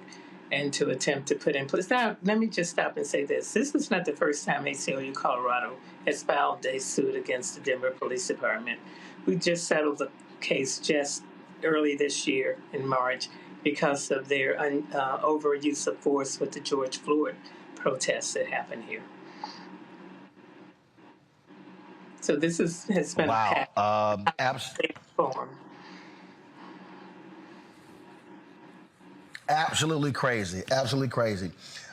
and to attempt to put in place. Now, let me just stop and say this. This is not the first time ACLU Colorado has filed a suit against the Denver Police Department. We just settled the case just early this year in March because of their overuse of force with the George Floyd protests that happened here. So this has been a form. Absolutely crazy. Absolutely crazy.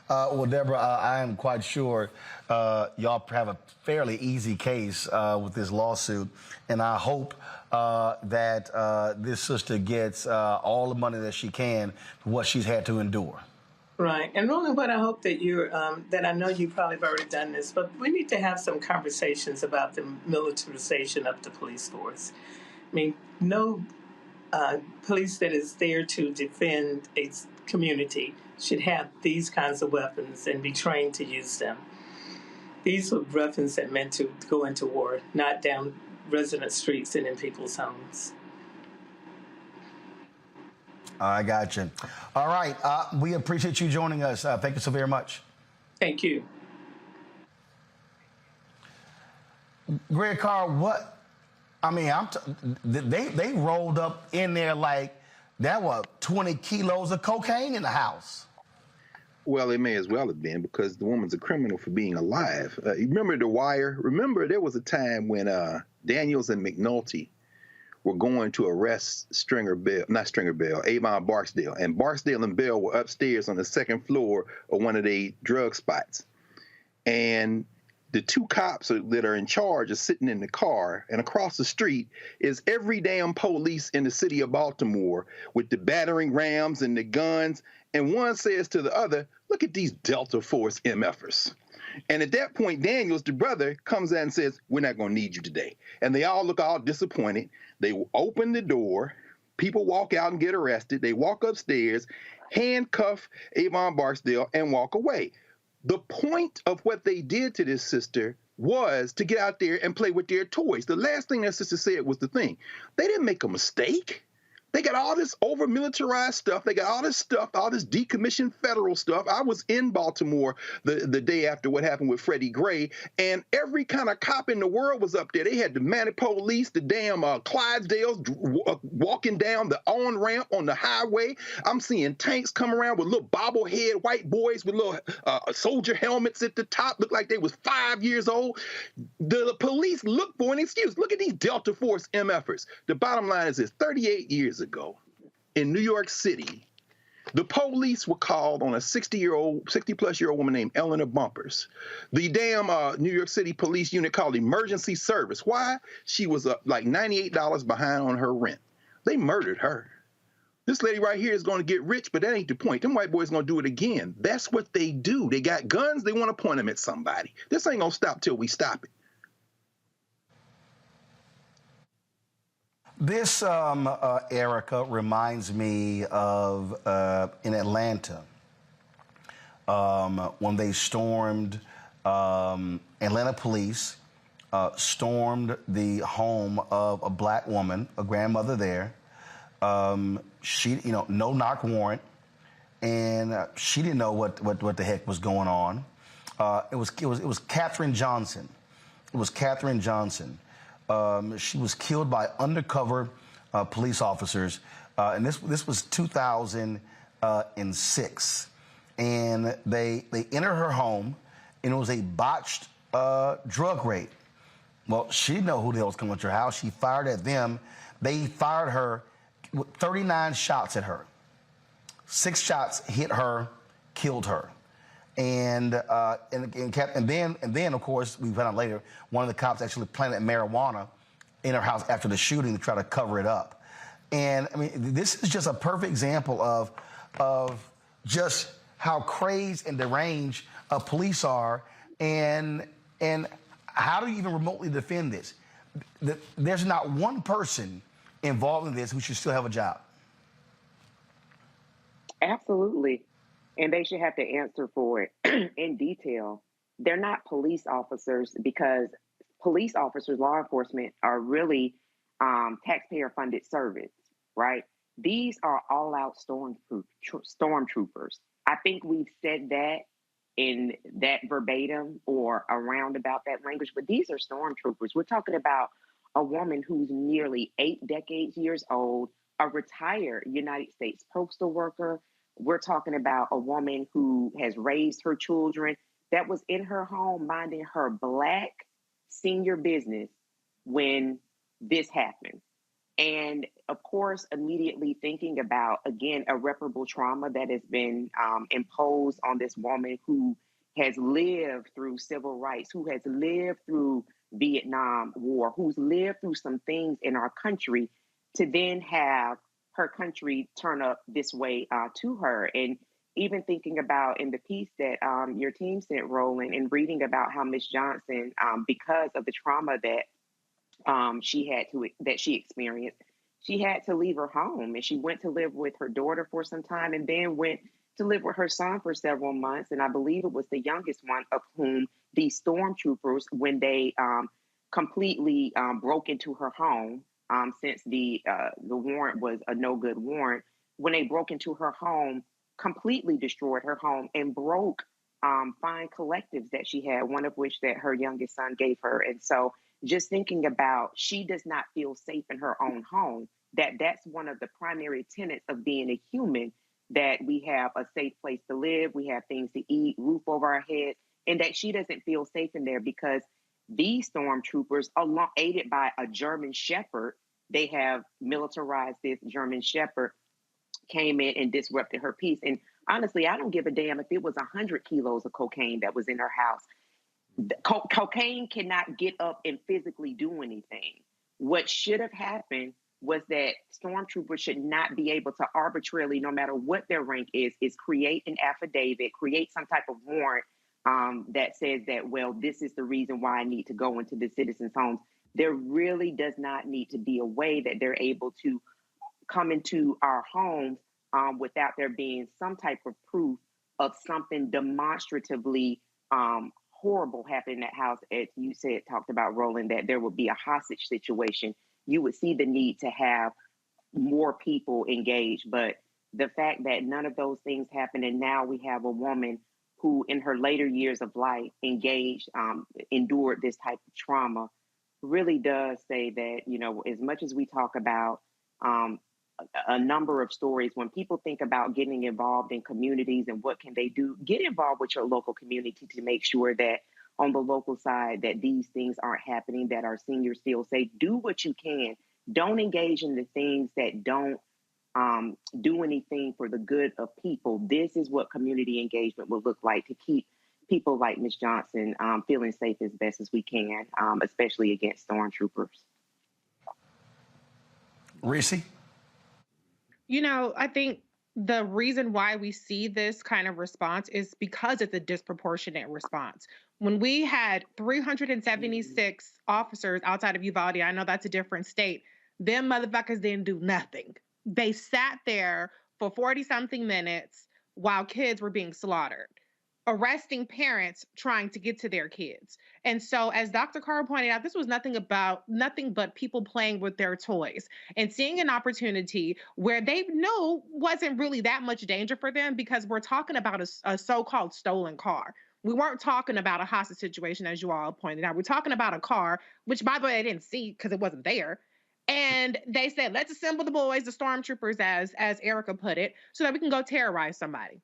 Well, Deborah, I am quite sure y'all have a fairly easy case with this lawsuit, and I hope that this sister gets all the money that she can for what she's had to endure. Right. And Roland, what I hope that that I know you probably have already done this, but we need to have some conversations about the militarization of the police force. I mean, no police that is there to defend a community should have these kinds of weapons and be trained to use them. These were weapons that meant to go into war, not down resident streets and in people's homes. I got you. All right. We appreciate you joining us. Thank you so very much. Thank you. Greg Carr, what? I mean, they rolled up in there like there were 20 kilos of cocaine in the house. Well, it may as well have been because the woman's a criminal for being alive. You remember The Wire? Remember there was a time when Daniels and McNulty were going to arrest Avon Barksdale. And Barksdale and Bell were upstairs on the second floor of one of the drug spots. And the two cops that are in charge are sitting in the car, and across the street is every damn police in the city of Baltimore with the battering rams and the guns. And one says to the other, look at these Delta Force MFers. And at that point, Daniels, the brother, comes out and says, we're not going to need you today. And they all look all disappointed. They open the door. People walk out and get arrested. They walk upstairs, handcuff Avon Barksdale, and walk away. The point of what they did to this sister was to get out there and play with their toys. The last thing that sister said was the thing. They didn't make a mistake. They got all this over-militarized stuff. They got all this stuff, all this decommissioned federal stuff. I was in Baltimore the day after what happened with Freddie Gray, and every kind of cop in the world was up there. They had the Manic Police, the damn Clydesdales walking down the on-ramp on the highway. I'm seeing tanks come around with little bobblehead white boys with little soldier helmets at the top, look like they was 5 years old. The police look for an excuse. Look at these Delta Force MFers. The bottom line is this, 38 years ago in New York City, the police were called on a 60-plus-year-old woman named Eleanor Bumpers. The damn New York City police unit called emergency service. Why? She was like $98 behind on her rent. They murdered her. This lady right here is going to get rich, but that ain't the point. Them white boys going to do it again. That's what they do. They got guns. They want to point them at somebody. This ain't going to stop till we stop it. This, Erica, reminds me of in Atlanta when they stormed, Atlanta police stormed the home of a black woman, a grandmother there. She, no knock warrant, and she didn't know what the heck was going on. It was Katherine Johnson. It was Katherine Johnson. She was killed by undercover police officers, and this was 2006. And they entered her home, and it was a botched drug raid. Well, she didn't know who the hell was coming to her house. She fired at them. They fired her with 39 shots at her. 6 shots hit her, killed her. And then, of course, we found out later, one of the cops actually planted marijuana in her house after the shooting to try to cover it up. And, I mean, this is just a perfect example of just how crazed and deranged police are, and how do you even remotely defend this? There's not one person involved in this who should still have a job. Absolutely. And they should have to answer for it in detail. They're not police officers, because police officers, law enforcement, are really taxpayer-funded service, right? These are all-out stormtroopers. I think we've said that in that verbatim or around about that language, but these are stormtroopers. We're talking about a woman who's nearly 8 years old, a retired United States postal worker. We're talking about a woman who has raised her children, that was in her home minding her Black senior business when this happened. And of course, immediately thinking about, again, irreparable trauma that has been imposed on this woman who has lived through civil rights, who has lived through Vietnam War, who's lived through some things in our country, to then have her country turn up this way to her. And even thinking about in the piece that your team sent, Roland, and reading about how Ms. Johnson, because of the trauma that she experienced, she had to leave her home, and she went to live with her daughter for some time, and then went to live with her son for several months. And I believe it was the youngest one of whom these stormtroopers, when they completely broke into her home, since the warrant was a no good warrant, when they broke into her home, completely destroyed her home and broke fine collectives that she had, one of which that her youngest son gave her. And so just thinking about, she does not feel safe in her own home, that's one of the primary tenets of being a human, that we have a safe place to live, we have things to eat, roof over our head, and that she doesn't feel safe in there because these stormtroopers, aided by a German Shepherd, they have militarized this German Shepherd, came in and disrupted her peace. And honestly, I don't give a damn if it was 100 kilos of cocaine that was in her house. Cocaine cannot get up and physically do anything. What should have happened was that stormtroopers should not be able to arbitrarily, no matter what their rank is create an affidavit, create some type of warrant that says that, well, this is the reason why I need to go into the citizens' homes. There really does not need to be a way that they're able to come into our homes without there being some type of proof of something demonstratively horrible happened in that house. As you said, talked about, Roland, that there would be a hostage situation. You would see the need to have more people engaged. But the fact that none of those things happened, and now we have a woman who in her later years of life engaged, endured this type of trauma, really does say that, you know, as much as we talk about a number of stories, when people think about getting involved in communities and what can they do, get involved with your local community to make sure that on the local side that these things aren't happening, that our seniors feel safe. Do what you can. Don't engage in the things that don't do anything for the good of people. This is what community engagement will look like to keep people like Ms. Johnson feeling safe as best as we can, especially against stormtroopers. Reese? You know, I think the reason why we see this kind of response is because it's a disproportionate response. When we had 376 officers outside of Uvalde, I know that's a different state, them motherfuckers didn't do nothing. They sat there for 40-something minutes while kids were being slaughtered, arresting parents trying to get to their kids. And so, as Dr. Carr pointed out, this was nothing but people playing with their toys and seeing an opportunity where they knew wasn't really that much danger for them, because we're talking about a so-called stolen car. we weren't talking about a hostage situation, as you all pointed out. We're talking about a car, which, by the way, they didn't see because it wasn't there. And they said, let's assemble the boys, the stormtroopers, as Erica put it, so that we can go terrorize somebody.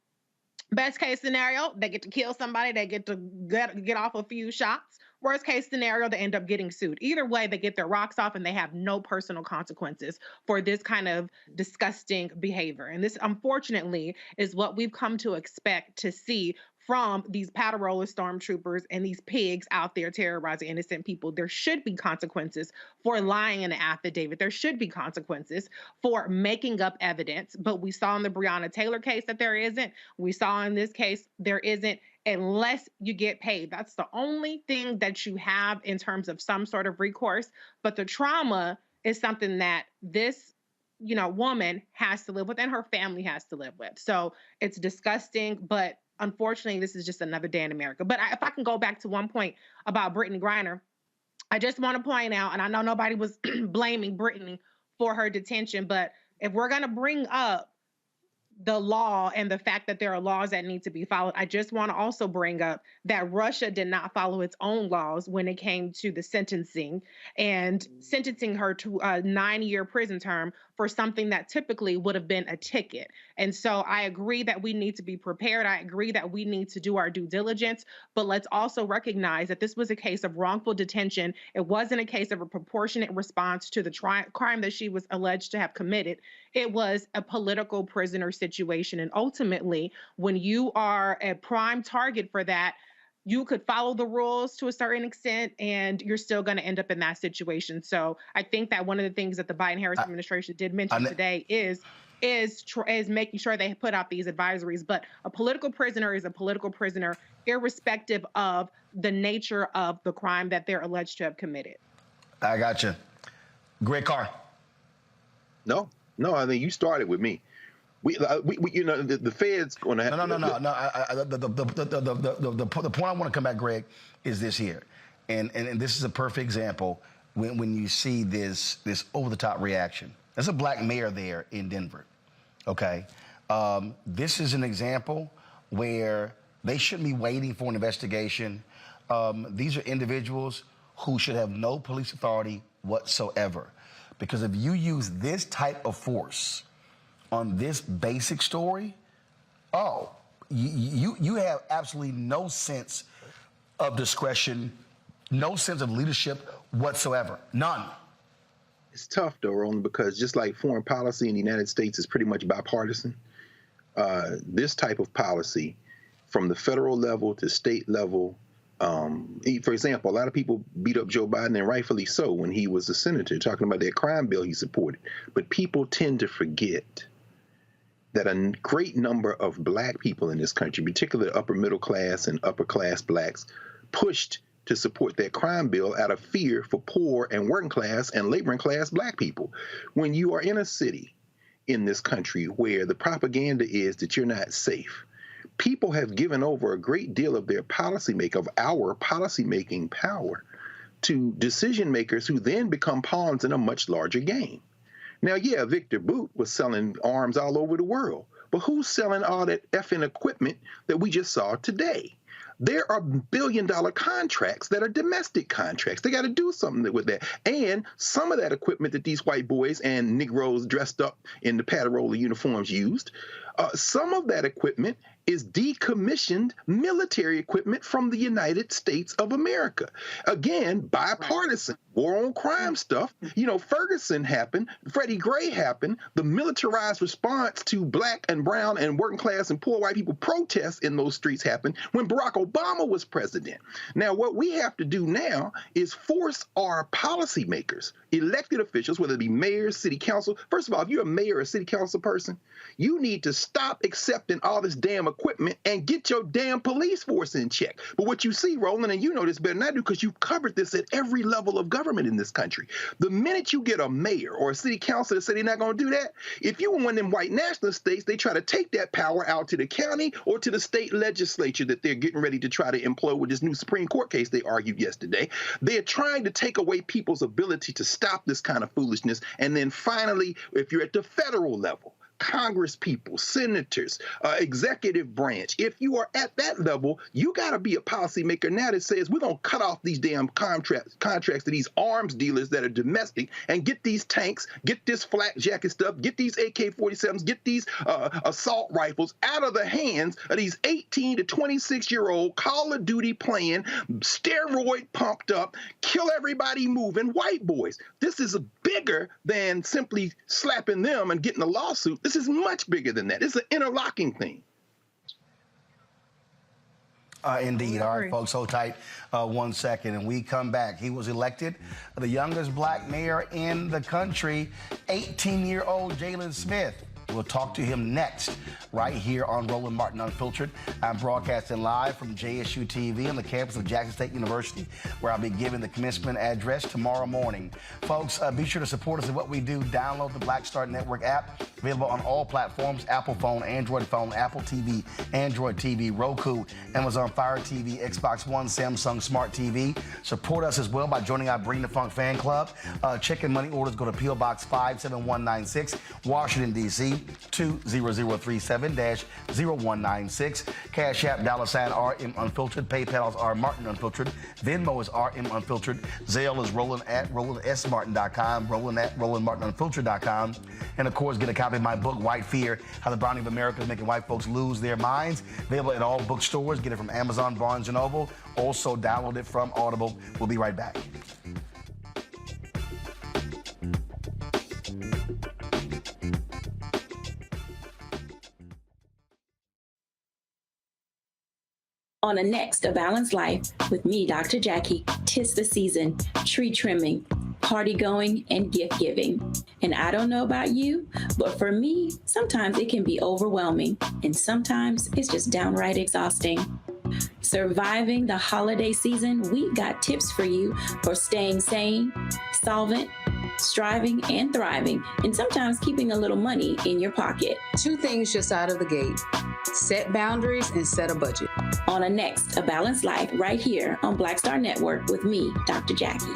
Best case scenario, they get to kill somebody. They get to get off a few shots. Worst case scenario, they end up getting sued. Either way, they get their rocks off and they have no personal consequences for this kind of disgusting behavior. And this, unfortunately, is what we've come to expect to see from these powder roller stormtroopers and these pigs out there terrorizing innocent people. There should be consequences for lying in an affidavit. There should be consequences for making up evidence. But we saw in the Breonna Taylor case that there isn't. We saw in this case there isn't, unless you get paid. That's the only thing that you have in terms of some sort of recourse. But the trauma is something that this woman has to live with and her family has to live with. So it's disgusting, but unfortunately, this is just another day in America. But if I can go back to one point about Brittney Griner, I just want to point out, and I know nobody was blaming Brittney for her detention, but if we're going to bring up the law and the fact that there are laws that need to be followed, I just want to also bring up that Russia did not follow its own laws when it came to the sentencing and sentencing her to a 9-year prison term for something that typically would have been a ticket. And so I agree that we need to be prepared. I agree that we need to do our due diligence, but let's also recognize that this was a case of wrongful detention. It wasn't a case of a proportionate response to the crime that she was alleged to have committed. It was a political prisoner situation. And ultimately, when you are a prime target for that, you could follow the rules to a certain extent, and you're still going to end up in that situation. So I think that one of the things that the Biden-Harris administration did mention today is making sure they put out these advisories. But a political prisoner is a political prisoner, irrespective of the nature of the crime that they're alleged to have committed. I got you. Greg Carr. No, I think you started with me. We the Fed's going to have No. The point I want to come back, Greg, is this here, and this is a perfect example when you see this over the top reaction. There's a black mayor there in Denver. Okay, this is an example where they shouldn't be waiting for an investigation. These are individuals who should have no police authority whatsoever, because if you use this type of force on this basic story, you have absolutely no sense of discretion, no sense of leadership whatsoever. None. It's tough, though, Roland, because just like foreign policy in the United States is pretty much bipartisan, this type of policy from the federal level to state level, for example, a lot of people beat up Joe Biden, and rightfully so, when he was a senator, talking about that crime bill he supported. But people tend to forget that a great number of black people in this country, particularly upper middle class and upper class blacks, pushed to support that crime bill out of fear for poor and working class and laboring class black people. When you are in a city in this country where the propaganda is that you're not safe, people have given over a great deal of their our policymaking power to decision makers who then become pawns in a much larger game. Now, yeah, Victor Boot was selling arms all over the world, but who's selling all that effing equipment that we just saw today? There are billion-dollar contracts that are domestic contracts. They got to do something with that. And some of that equipment that these white boys and Negroes dressed up in the Paterola uniforms used, some of that equipment is decommissioned military equipment from the United States of America. Again, bipartisan, war on crime stuff. Ferguson happened, Freddie Gray happened, the militarized response to black and brown and working class and poor white people protests in those streets happened when Barack Obama was president. Now, what we have to do now is force our policymakers, elected officials, whether it be mayors, city council. First of all, if you're a mayor or a city council person, you need to stop accepting all this damn equipment and get your damn police force in check. But what you see, Roland, and you know this better than I do because you've covered this at every level of government in this country. The minute you get a mayor or a city council that say they're not going to do that, if you were one of them white nationalist states, they try to take that power out to the county or to the state legislature that they're getting ready to try to employ with this new Supreme Court case they argued yesterday. They're trying to take away people's ability to stop this kind of foolishness. And then finally, if you're at the federal level, Congress people, senators, executive branch. If you are at that level, you got to be a policymaker now that says we're going to cut off these damn contracts to these arms dealers that are domestic and get these tanks, get this flak jacket stuff, get these AK-47s, get these assault rifles out of the hands of these 18 to 26-year-old Call of Duty playing, steroid pumped up, kill everybody moving white boys. This is bigger than simply slapping them and getting a lawsuit. This is much bigger than that. It's an interlocking thing. Indeed. All right, folks, hold tight 1 second, and we come back. He was elected the youngest black mayor in the country, 18-year-old Jalen Smith. We'll talk to him next, right here on Roland Martin Unfiltered. I'm broadcasting live from JSU TV on the campus of Jackson State University, where I'll be giving the commencement address tomorrow morning. Folks, be sure to support us in what we do. Download the Black Star Network app, available on all platforms: Apple phone, Android phone, Apple TV, Android TV, Roku, Amazon Fire TV, Xbox One, Samsung Smart TV. Support us as well by joining our Bring the Funk fan club. Check and money orders go to P.O. Box 57196, Washington, D.C. 20037-0196. Cash App $RM Unfiltered. PayPal is R Martin Unfiltered. Venmo is RM Unfiltered. Zelle is Roland at RolandSMartin.com. Roland at RolandMartinUnfiltered.com. And of course, get a copy of my book, White Fear: How the Browning of America is Making White Folks Lose Their Minds. Available at all bookstores. Get it from Amazon, Barnes & Noble. Also download it from Audible. We'll be right back. On the next A Balanced Life with me, Dr. Jackie, 'tis the season, tree trimming, party going, and gift giving. And I don't know about you, but for me, sometimes it can be overwhelming, and sometimes it's just downright exhausting. Surviving the holiday season, we got tips for you for staying sane, solvent, striving, and thriving, and sometimes keeping a little money in your pocket. 2 things just out of the gate: set boundaries and set a budget. On a next A Balanced Life right here on Black Star Network with me, Dr. Jackie.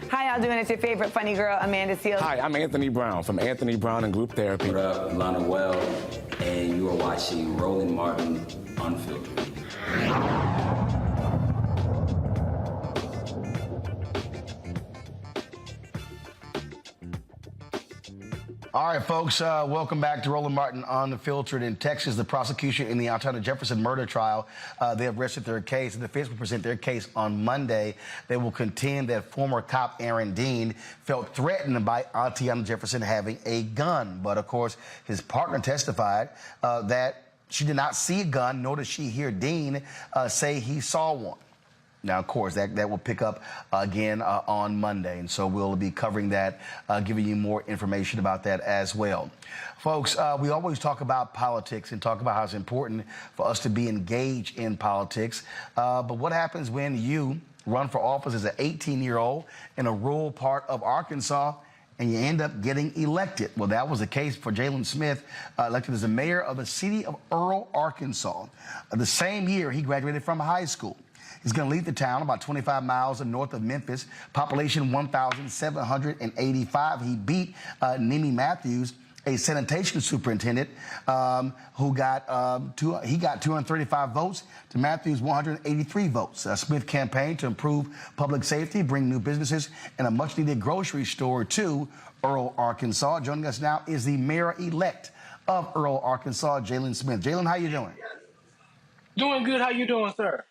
How y'all doing? It's your favorite funny girl, Amanda Seals. Hi, I'm Anthony Brown from Anthony Brown and Group Therapy. What up, Lana Well, and you are watching Roland Martin Unfiltered. All right, folks, welcome back to Roland Martin Unfiltered. In Texas, the prosecution in the Antonia Jefferson murder trial, they have rested their case. The defense will present their case on Monday. They will contend that former cop Aaron Dean felt threatened by Antonia Jefferson having a gun. But, of course, his partner testified that she did not see a gun, nor did she hear Dean say he saw one. Now, of course, that will pick up again on Monday, and so we'll be covering that, giving you more information about that as well. Folks, we always talk about politics and talk about how it's important for us to be engaged in politics, but what happens when you run for office as an 18-year-old in a rural part of Arkansas and you end up getting elected? Well, that was the case for Jalen Smith, elected as the mayor of the city of Earl, Arkansas. The same year he graduated from high school. He's going to leave the town about 25 miles north of Memphis, population 1,785. He beat Nemi Matthews, a sanitation superintendent, who got 235 votes to Matthews' 183 votes. Smith campaigned to improve public safety, bring new businesses, and a much-needed grocery store to Earl, Arkansas. Joining us now is the mayor-elect of Earl, Arkansas, Jalen Smith. Jalen, how you doing? Doing good. How you doing, sir?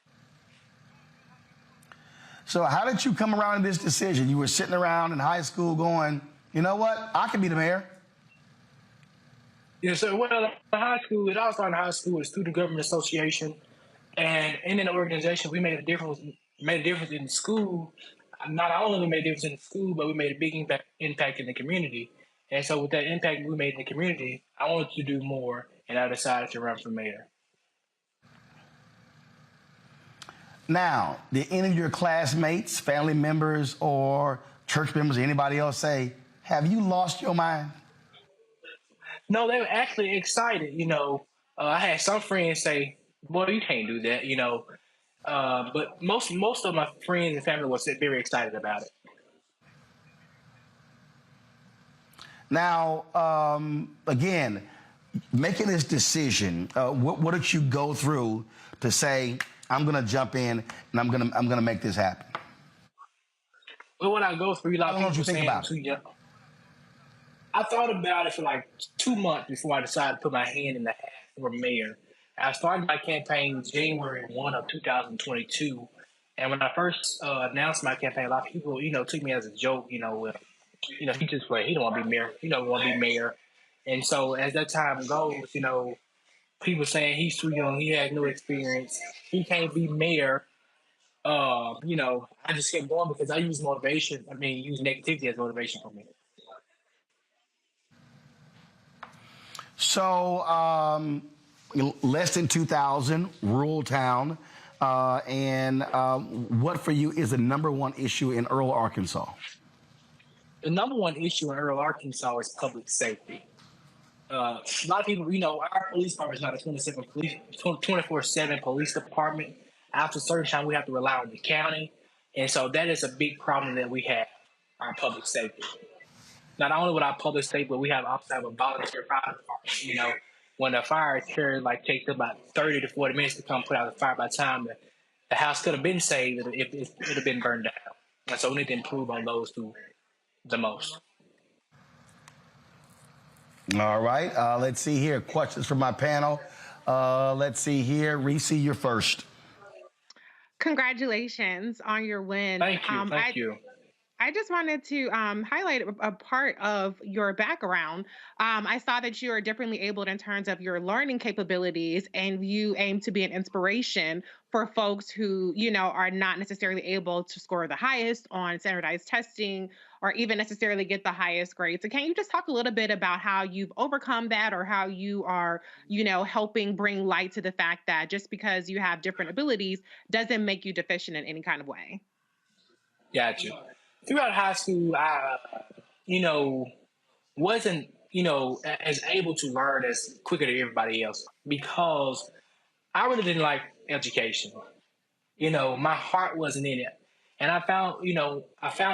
So how did you come around to this decision? You were sitting around in high school going, you know what, I can be the mayor. Yeah, so well, high school, it all started in high school with Student Government Association. And in the organization, we made a difference in school. Not only we made a difference in school, but we made a big impact in the community. And so with that impact we made in the community, I wanted to do more, and I decided to run for mayor. Now, did any of your classmates, family members, or church members, or anybody else say, have you lost your mind? No, they were actually excited. I had some friends say, boy, you can't do that, but most of my friends and family was very excited about it. Now, again, making this decision, what did you go through to say, I'm going to jump in and I'm going to make this happen? Well, when I go through, like, How long did you think about it? I thought about it for like 2 months before I decided to put my hand in the hat for mayor. I started my campaign January 1 of 2022. And when I first announced my campaign, a lot of people, took me as a joke, he don't want to be mayor. He don't want to be mayor. And so as that time goes, people saying he's too young, he has no experience, he can't be mayor. I just kept going because I use negativity as motivation for me. So, less than 2,000, rural town. And what for you is the number one issue in Earl, Arkansas? The number one issue in Earl, Arkansas is public safety. A lot of people, our police department is not a 24/7 police department. After a certain time, we have to rely on the county. And so that is a big problem that we have, our public safety. Not only with our public safety, but we also have a volunteer fire department. When the fire occurs, takes about 30 to 40 minutes to come put out the fire. By the time the house could have been saved, it would have been burned down. And so we need to improve on those two the most. All right. Let's see here. Questions from my panel. Let's see here. Reese, you're first. Congratulations on your win. Thank you. I just wanted to highlight a part of your background. I saw that you are differently abled in terms of your learning capabilities, and you aim to be an inspiration for folks who, are not necessarily able to score the highest on standardized testing or even necessarily get the highest grade. So can you just talk a little bit about how you've overcome that, or how you are, helping bring light to the fact that just because you have different abilities doesn't make you deficient in any kind of way? Gotcha. Throughout high school, I, wasn't, as able to learn as quicker than everybody else because I really didn't like education. My heart wasn't in it. And I found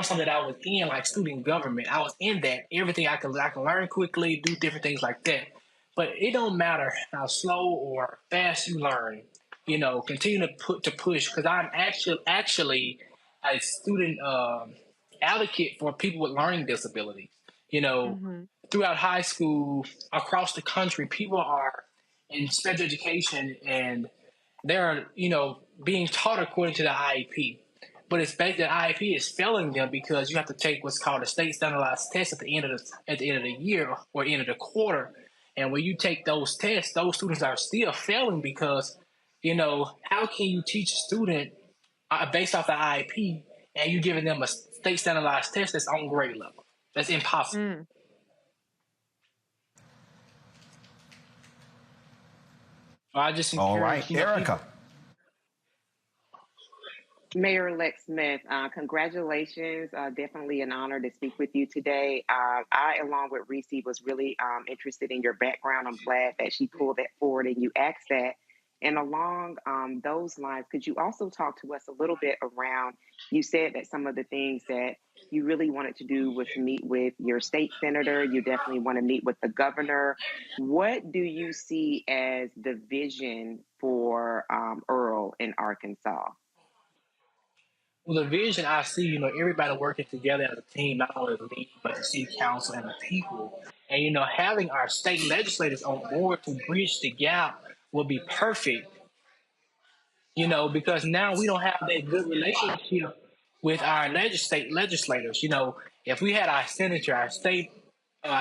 something that I was in, like student government. I was in that. Everything I can learn quickly, do different things like that. But it don't matter how slow or fast you learn. Continue to push, because I'm actually a student advocate for people with learning disabilities. Throughout high school, across the country, people are in special education and they're, being taught according to the IEP. But it's basically the IEP is failing them because you have to take what's called a state standardized test at the end of the year or end of the quarter. And when you take those tests, those students are still failing because, how can you teach a student based off the IEP and you giving them a state standardized test that's on grade level? That's impossible. I just encourage, all right, Erica. Mayor-elect Smith, congratulations. Definitely an honor to speak with you today. I, along with Reese, was really interested in your background. I'm glad that she pulled that forward and you asked that. And along those lines, could you also talk to us a little bit around, you said that some of the things that you really wanted to do was to meet with your state senator. You definitely want to meet with the governor. What do you see as the vision for Earl in Arkansas? Well, the vision I see, everybody working together as a team, not only the me, but the city council and the people. And, having our state legislators on board to bridge the gap will be perfect, because now we don't have that good relationship with our legislators. If we had our senator, our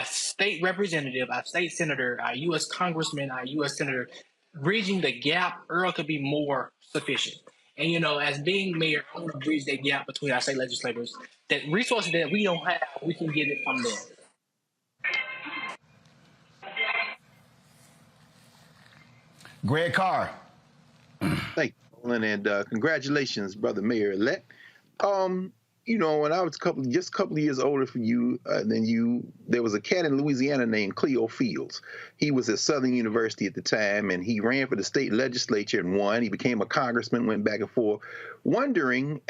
state representative, our state senator, our U.S. congressman, our U.S. senator, bridging the gap, Earl could be more sufficient. And, as being mayor, I want to bridge that gap between our state legislators. That resources that we don't have, we can get it from them. Greg Carr. Thank you, Roland, and congratulations, brother mayor-elect. When I was just a couple of years older than you, there was a cat in Louisiana named Cleo Fields. He was at Southern University at the time, and he ran for the state legislature and won. He became a congressman, went back and forth, wondering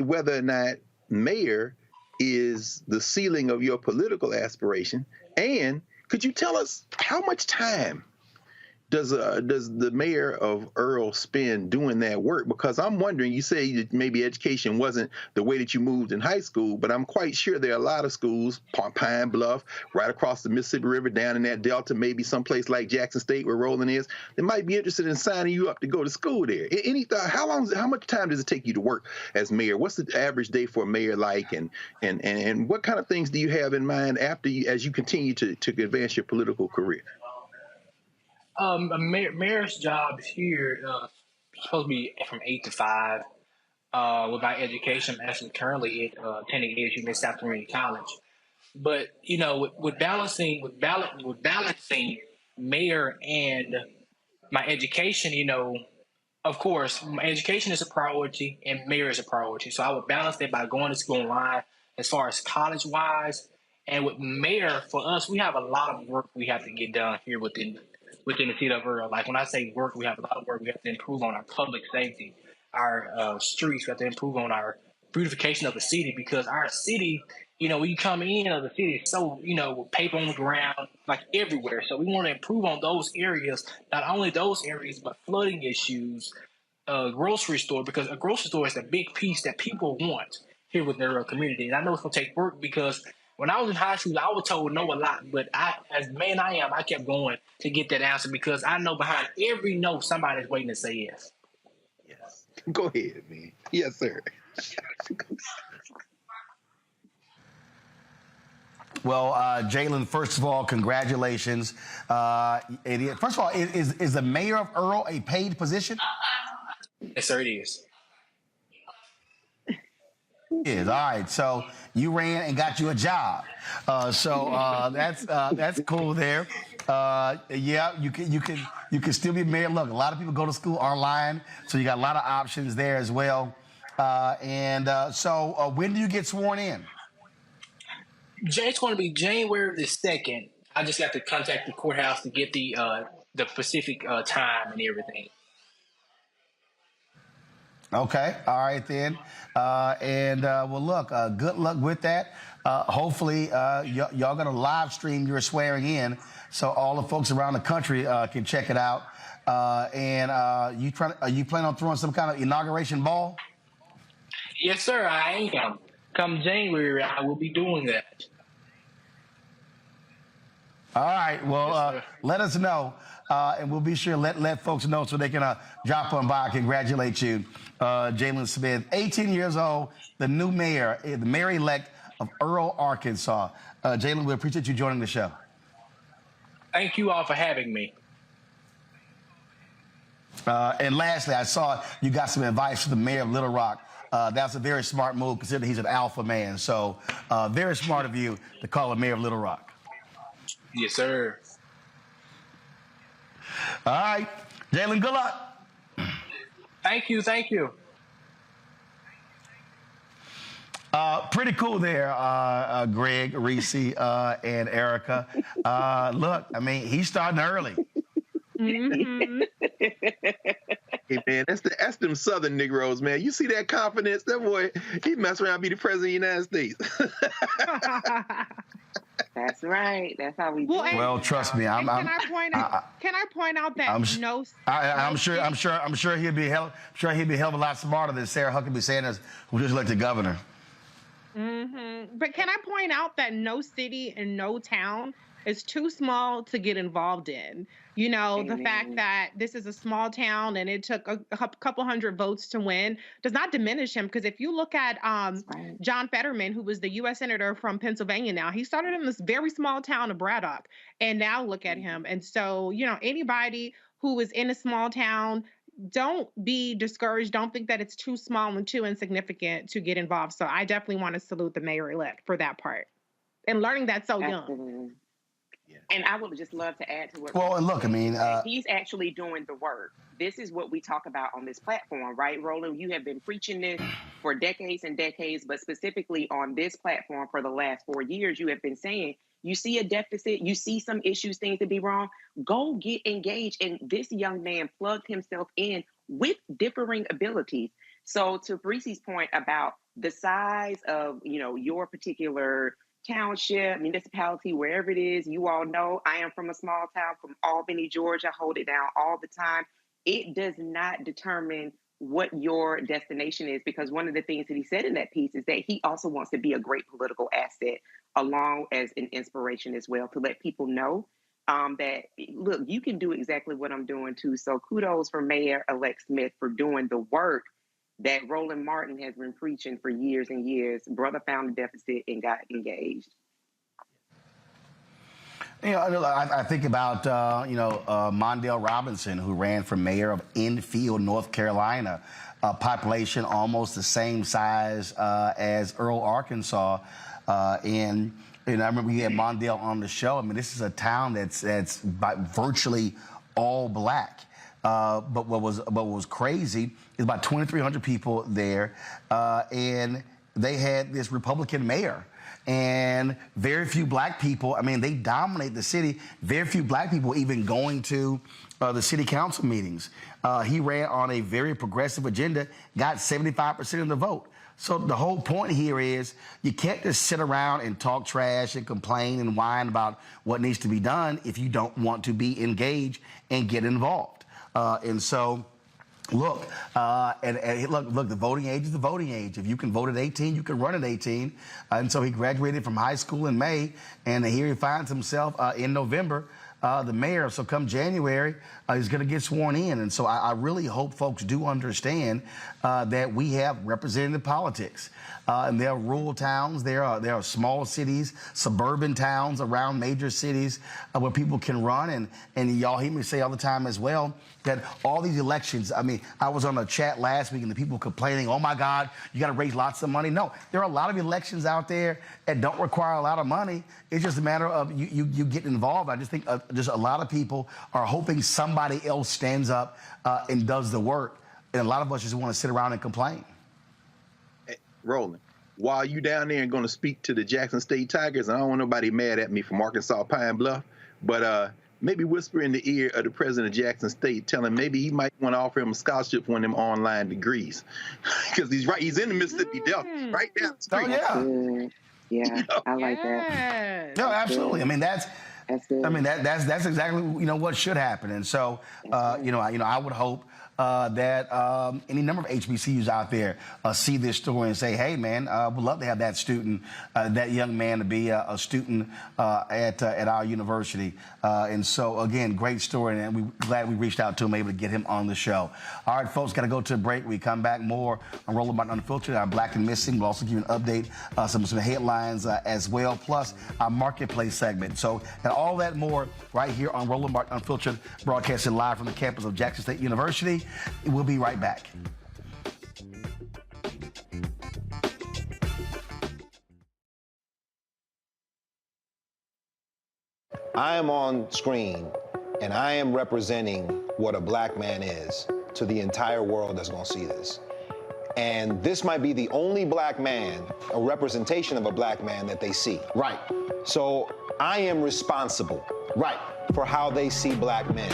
whether or not mayor is the ceiling of your political aspiration? And could you tell us how much time does the mayor of Earl spend doing that work? Because I'm wondering, you say that maybe education wasn't the way that you moved in high school, but I'm quite sure there are a lot of schools, Pine Bluff, right across the Mississippi River, down in that Delta, maybe someplace like Jackson State where Roland is, that might be interested in signing you up to go to school there. Any thought, how much time does it take you to work as mayor? What's the average day for a mayor like, and what kind of things do you have in mind as you continue to advance your political career? A mayor's job here supposed to be from 8 to 5. With my education, I'm actually currently attending ASU Mid South Community College. But with balancing mayor and my education, of course, my education is a priority and mayor is a priority. So I would balance that by going to school online as far as college wise. And with mayor, for us, we have a lot of work we have to get done here within the city of Earl. Like when I say work, we have a lot of work. We have to improve on our public safety, our streets. We have to improve on our beautification of the city, because our city, when you come in of the city, it's so, with paper on the ground, like everywhere. So we want to improve on those areas, not only those areas, but flooding issues, grocery store, because a grocery store is a big piece that people want here with their community. And I know it's going to take work, because when I was in high school, I was told no a lot, but as man I am, I kept going to get that answer, because I know behind every no, somebody's waiting to say yes. Yes. Go ahead, man. Yes, sir. Well, Jalen, first of all, congratulations. First of all, is the mayor of Earl a paid position? Yes, sir, it is. All right, so you ran and got you a job, so that's cool there. Yeah, you can still be mayor. Look, a lot of people go to school online, so you got a lot of options there as well. So when do you get sworn in? It's going to be January the 2nd. I just got to contact the courthouse to get the specific time and everything. Okay, all right then. Well, look, good luck with that. Hopefully, y'all gonna live stream your swearing in, so all the folks around the country can check it out. Are you planning on throwing some kind of inauguration ball? Yes, sir, I am. Come January, I will be doing that. All right. Well, yes, let us know, and we'll be sure to let folks know so they can drop on by. Congratulate you, Jalen Smith, 18 years old, the new mayor, the mayor-elect of Earl, Arkansas. Jalen, we appreciate you joining the show. Thank you all for having me. And lastly, I saw you got some advice from the mayor of Little Rock. That's a very smart move, considering he's an alpha man. So very smart of you to call him mayor of Little Rock. Yes, sir. All right. Jalen, good luck. Thank you. Thank you. Pretty cool there, Greg, Reese, and Erica. Look, I mean, he's starting early. Mm-hmm. Hey, man, that's them Southern Negroes, man. You see that confidence? That boy, he mess around and be the president of the United States. That's right. That's how we do it. Well, trust me, can I point out that I'm sure he'd be a hell of a lot smarter than Sarah Huckabee Sanders, who just elected governor. Mm-hmm. But can I point out that no city and no town is too small to get involved in? The fact that this is a small town and it took a couple hundred votes to win does not diminish him. Because if you look at John Fetterman, who was the U.S. Senator from Pennsylvania now, he started in this very small town of Braddock. And now look at him. And so, anybody who is in a small town, don't be discouraged. Don't think that it's too small and too insignificant to get involved. So I definitely want to salute the mayor-elect for that part. And learning that so young. And I would just love to add to what. Well, and look, I mean, he's actually doing the work. This is what we talk about on this platform, right, Roland? You have been preaching this for decades and decades, but specifically on this platform for the last 4 years, you have been saying you see a deficit, you see some issues, things to be wrong. Go get engaged. And this young man plugged himself in with differing abilities. So to Reese's point about the size of, your particular township, municipality, wherever it is, you all know I am from a small town from Albany, Georgia, hold it down all the time. It does not determine what your destination is, because one of the things that he said in that piece is that he also wants to be a great political asset, along as an inspiration as well, to let people know that, look, you can do exactly what I'm doing too. So kudos for Mayor-elect Smith for doing the work that Roland Martin has been preaching for years and years. Brother found a deficit and got engaged. I think about, Mondale Robinson, who ran for mayor of Enfield, North Carolina, a population almost the same size as Earl, Arkansas. And I remember we had Mondale on the show. This is a town that's virtually all black. But what was crazy is about 2,300 people there, and they had this Republican mayor. And very few black people, they dominate the city. Very few black people even going to the city council meetings. He ran on a very progressive agenda, got 75% of the vote. So the whole point here is you can't just sit around and talk trash and complain and whine about what needs to be done if you don't want to be engaged and get involved. And so, look, look, the voting age is the voting age. If you can vote at 18, you can run at 18. And so he graduated from high school in May, and here he finds himself in November, the mayor. So come January, he's going to get sworn in. And so I really hope folks do understand that we have representative politics. And there are rural towns, there are small cities, suburban towns around major cities where people can run. And y'all hear me say all the time as well that all these elections, I was on a chat last week and the people complaining, oh my God, you got to raise lots of money. No, there are a lot of elections out there that don't require a lot of money. It's just a matter of you get involved. I just think just a lot of people are hoping somebody else stands up and does the work. And a lot of us just want to sit around and complain. Hey, Roland, while you down there and going to speak to the Jackson State Tigers, and I don't want nobody mad at me from Arkansas Pine Bluff, but maybe whisper in the ear of the president of Jackson State, tell him maybe he might want to offer him a scholarship for one of them online degrees. Because he's in the Mississippi Delta, right down the street. Oh, yeah. Yeah, I like that. No, absolutely. That's exactly what should happen. And so I would hope that any number of HBCUs out there see this story and say, hey, man, we'd love to have that student, that young man to be a student at our university. And so, again, great story, and we're glad we reached out to him, able to get him on the show. All right, folks, got to go to a break. We come back more on Roland Martin Unfiltered, our Black and Missing. We'll also give you an update, some headlines as well, plus our marketplace segment. So, and all that more right here on Roland Martin Unfiltered, broadcasting live from the campus of Jackson State University. We'll be right back. I am on screen, and I am representing what a black man is to the entire world that's going to see this. And this might be the only black man, a representation of a black man that they see. Right. So I am responsible. Right. For how they see black men.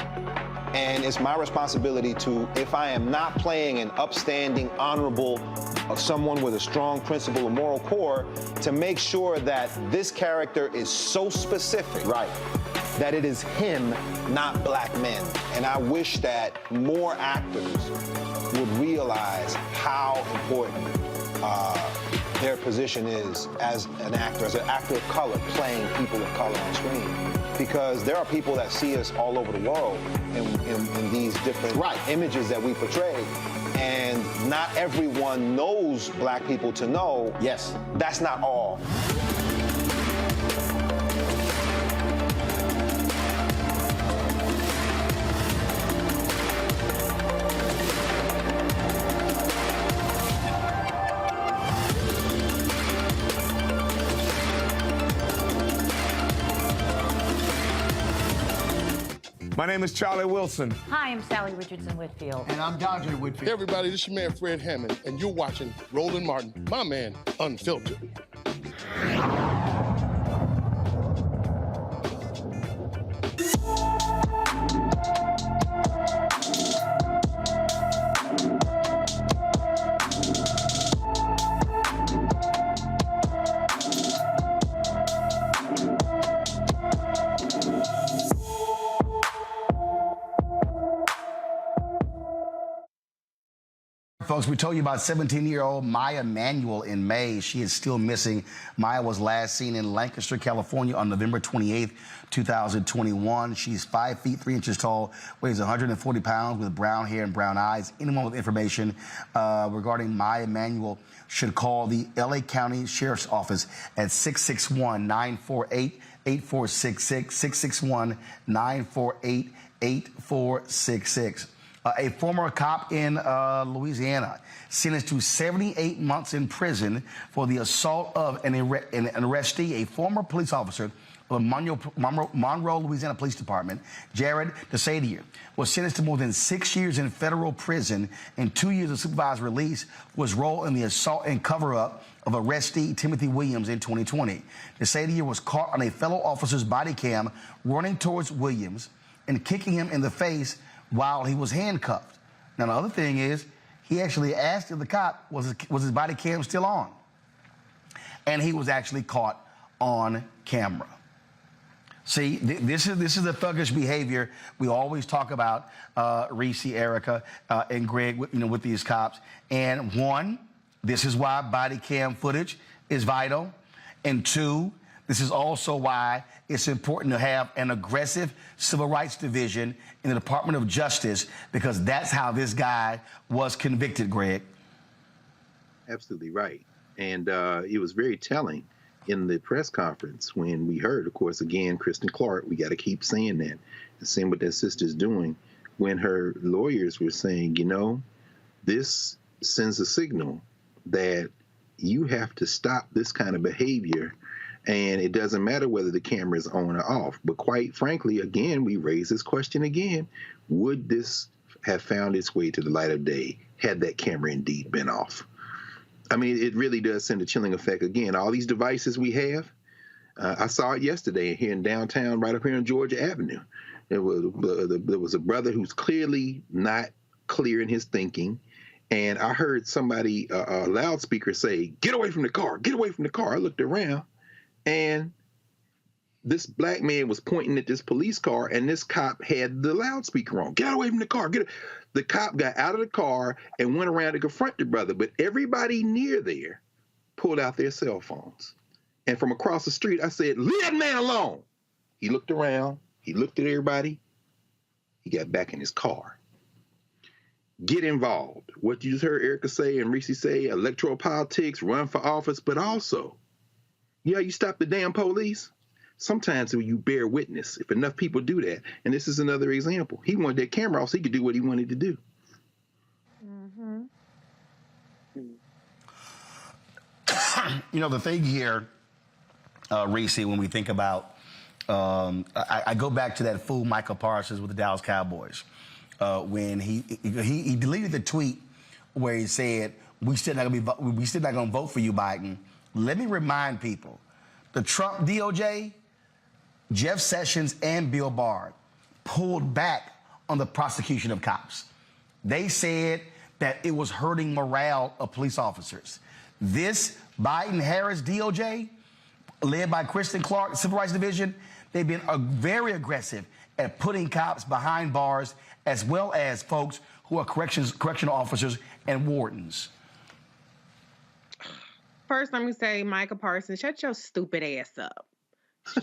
And it's my responsibility to, if I am not playing an upstanding, honorable, someone with a strong principle and moral core, to make sure that this character is so specific, right, that it is him, not black men. And I wish that more actors would realize how important their position is as an actor of color, playing people of color on screen. Because there are people that see us all over the world in these different images that we portray. And not everyone knows black people to know. Yes. That's not all. My name is Charlie Wilson. Hi, I'm Sally Richardson Whitfield. And I'm Dodger Whitfield. Hey, everybody, this is your man, Fred Hammond, and you're watching Roland Martin, my man, Unfiltered. Folks, we told you about 17-year-old Maya Manuel in May. She is still missing. Maya was last seen in Lancaster, California on November 28th, 2021. She's 5 feet 3 inches tall, weighs 140 pounds with brown hair and brown eyes. Anyone with information regarding Maya Manuel should call the LA County Sheriff's Office at 661-948-8466, 661-948-8466. A former cop in Louisiana sentenced to 78 months in prison for the assault of an arrestee, a former police officer of the Monroe, Louisiana Police Department, Jared DeSadier, was sentenced to more than 6 years in federal prison and 2 years of supervised release, was role in the assault and cover-up of arrestee Timothy Williams in 2020. DeSadier was caught on a fellow officer's body cam running towards Williams and kicking him in the face while he was handcuffed. Now, the other thing is, he actually asked the cop, was his body cam still on? And he was actually caught on camera. See, this is the thuggish behavior we always talk about, Reese, Erica, and Greg, with these cops. And one, this is why body cam footage is vital. And two, this is also why it's important to have an aggressive civil rights division in the Department of Justice, because that's how this guy was convicted, Greg. Absolutely right. And it was very telling in the press conference when we heard, of course, again, Kristen Clark, we got to keep saying that and seeing what that sister's doing, when her lawyers were saying, this sends a signal that you have to stop this kind of behavior. And it doesn't matter whether the camera is on or off. But quite frankly, again, we raise this question again. Would this have found its way to the light of day had that camera indeed been off? I mean, it really does send a chilling effect. Again, all these devices we have, I saw it yesterday here in downtown, right up here on Georgia Avenue. There was a brother who's clearly not clear in his thinking. And I heard somebody, a loudspeaker, say, "Get away from the car, get away from the car." I looked around. And this black man was pointing at this police car, and this cop had the loudspeaker on. "Get away from the car. The cop got out of the car and went around to confront the brother. But everybody near there pulled out their cell phones. And from across the street, I said, "Leave that man alone." He looked around. He looked at everybody. He got back in his car. Get involved. What you just heard Erica say and Reese say, electoral politics, run for office, but also, you stop the damn police. Sometimes you bear witness, if enough people do that. And this is another example. He wanted that camera off so he could do what he wanted to do. The thing here, Reese, when we think about, I go back to that fool Michael Parsons with the Dallas Cowboys, when he deleted the tweet where he said, we still not gonna vote for you, Biden. Let me remind people, the Trump DOJ, Jeff Sessions and Bill Barr pulled back on the prosecution of cops. They said that it was hurting morale of police officers. This Biden-Harris DOJ, led by Kristen Clark, Civil Rights Division, they've been very aggressive at putting cops behind bars, as well as folks who are correctional officers and wardens. First, let me say, Micah Parsons, shut your stupid ass up.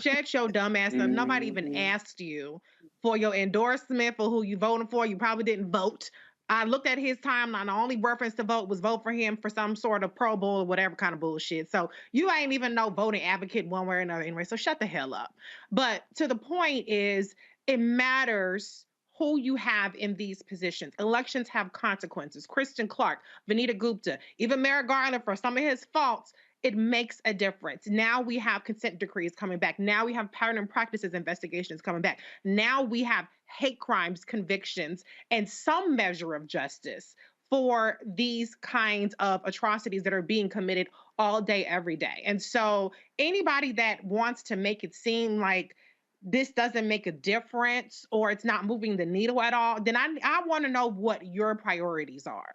Shut your dumb ass up. Nobody even asked you for your endorsement for who you voting for. You probably didn't vote. I looked at his timeline. The only reference to vote was vote for him for some sort of Pro Bowl or whatever kind of bullshit. So you ain't even no voting advocate one way or another anyway. So shut the hell up. But to the point is, it matters who you have in these positions. Elections have consequences. Kristen Clark, Vanita Gupta, even Merrick Garland, for some of his faults, it makes a difference. Now we have consent decrees coming back. Now we have pattern and practices investigations coming back. Now we have hate crimes convictions and some measure of justice for these kinds of atrocities that are being committed all day, every day. And so anybody that wants to make it seem like this doesn't make a difference or it's not moving the needle at all, then I want to know what your priorities are.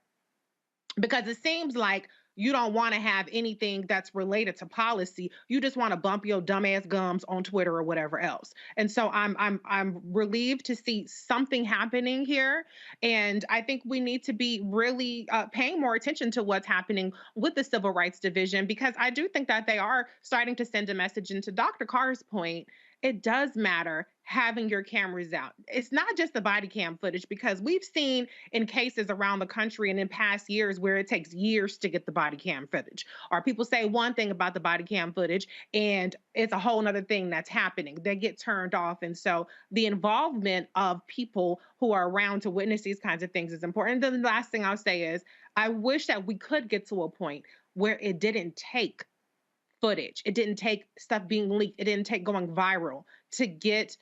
Because it seems like you don't want to have anything that's related to policy. You just want to bump your dumbass gums on Twitter or whatever else. And so I'm relieved to see something happening here. And I think we need to be really paying more attention to what's happening with the Civil Rights Division, because I do think that they are starting to send a message. And to Dr. Carr's point, it does matter having your cameras out. It's not just the body cam footage, because we've seen in cases around the country and in past years where it takes years to get the body cam footage. Or people say one thing about the body cam footage and it's a whole other thing that's happening. They get turned off. And so the involvement of people who are around to witness these kinds of things is important. And then the last thing I'll say is, I wish that we could get to a point where it didn't take footage. It didn't take stuff being leaked. It didn't take going viral to get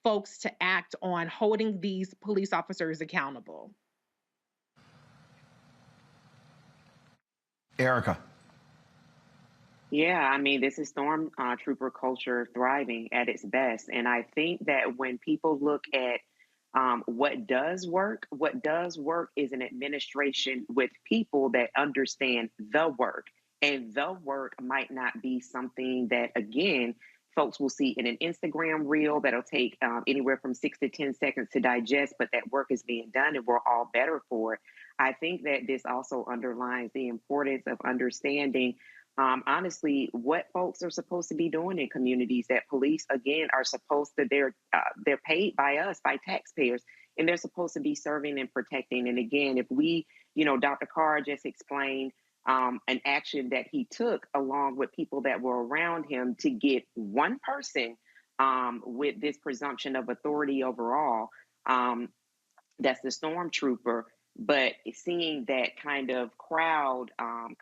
folks to act on holding these police officers accountable. Erica. Yeah, I mean, this is stormtrooper culture thriving at its best. And I think that when people look at what does work is an administration with people that understand the work. And the work might not be something that, again, folks will see in an Instagram reel that'll take anywhere from 6 to 10 seconds to digest, but that work is being done and we're all better for it. I think that this also underlines the importance of understanding, honestly, what folks are supposed to be doing in communities. That police, again, are supposed to, they're paid by us, by taxpayers, and they're supposed to be serving and protecting. And again, if we, Dr. Carr just explained an action that he took along with people that were around him to get one person with this presumption of authority overall, that's the stormtrooper. But seeing that kind of crowd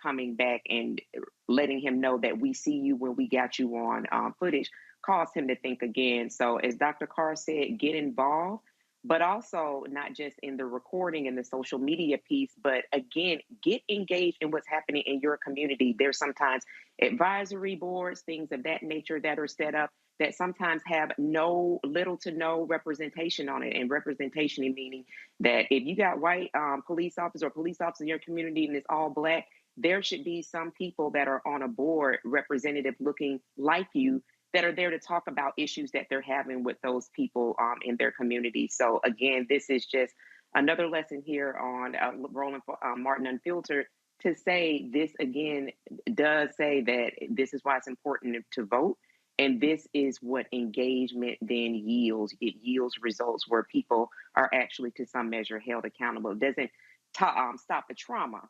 coming back and letting him know that we see you when we got you on footage caused him to think again. So as Dr. Carr said, get involved, but also not just in the recording and the social media piece, but again, get engaged in what's happening in your community. There's sometimes advisory boards, things of that nature that are set up that sometimes have little to no representation on it. And representation meaning that if you got white police officers or police officers in your community and it's all Black, there should be some people that are on a board, representative looking like you, that are there to talk about issues that they're having with those people in their community. So again, this is just another lesson here on Roland Martin Unfiltered, to say this again does say that this is why it's important to vote. And this is what engagement then yields. It yields results where people are actually, to some measure, held accountable. It doesn't stop the trauma,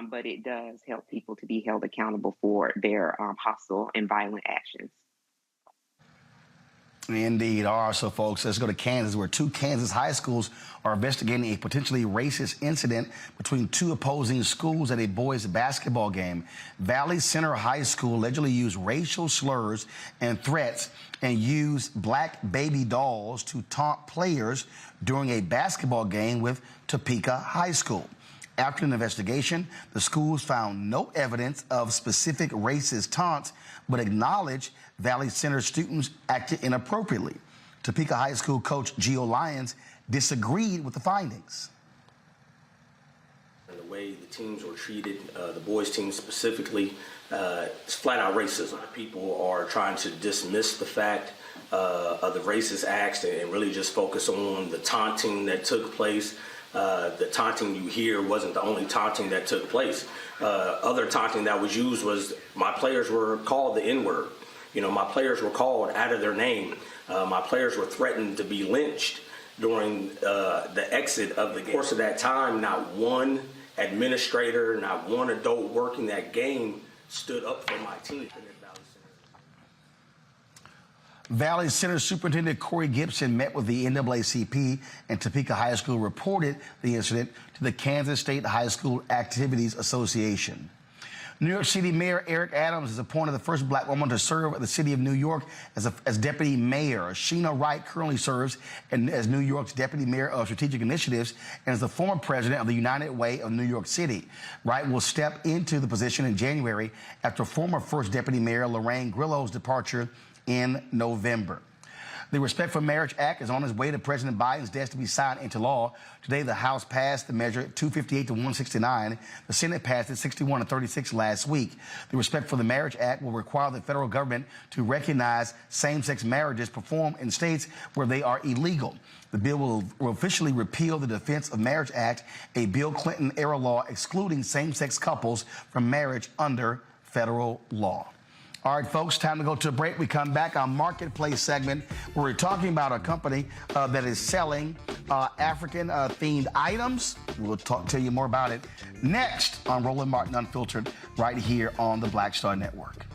but it does help people to be held accountable for their hostile and violent actions. Indeed are. So, folks, let's go to Kansas, where 2 Kansas high schools are investigating a potentially racist incident between 2 opposing schools at a boys' basketball game. Valley Center High School allegedly used racial slurs and threats and used black baby dolls to taunt players during a basketball game with Topeka High School. After an investigation, the schools found no evidence of specific racist taunts, but acknowledged Valley Center students acted inappropriately. Topeka High School coach Gio Lyons disagreed with the findings. The way the teams were treated, the boys team specifically, it's flat out racism. People are trying to dismiss the fact of the racist acts and really just focus on the taunting that took place. The taunting you hear wasn't the only taunting that took place. Other taunting that was used was my players were called the N-word. My players were called out of their name. My players were threatened to be lynched during the exit of the game. Of course, of that time, not one administrator, not one adult working that game stood up for my team. Valley Center Superintendent Corey Gibson met with the NAACP, and Topeka High School reported the incident to the Kansas State High School Activities Association. New York City Mayor Eric Adams has appointed the first Black woman to serve at the city of New York as deputy mayor. Sheena Wright currently serves as New York's deputy mayor of strategic initiatives and is the former president of the United Way of New York City. Wright will step into the position in January after former first deputy mayor Lorraine Grillo's departure in November. The Respect for Marriage Act is on its way to President Biden's desk to be signed into law. Today, the House passed the measure 258 to 169. The Senate passed it 61 to 36 last week. The Respect for the Marriage Act will require the federal government to recognize same-sex marriages performed in states where they are illegal. The bill will officially repeal the Defense of Marriage Act, a Bill Clinton-era law excluding same-sex couples from marriage under federal law. All right, folks, time to go to a break. We come back, our marketplace segment, where we're talking about a company that is selling African-themed items. We'll tell you more about it next on Roland Martin Unfiltered, right here on the Black Star Network.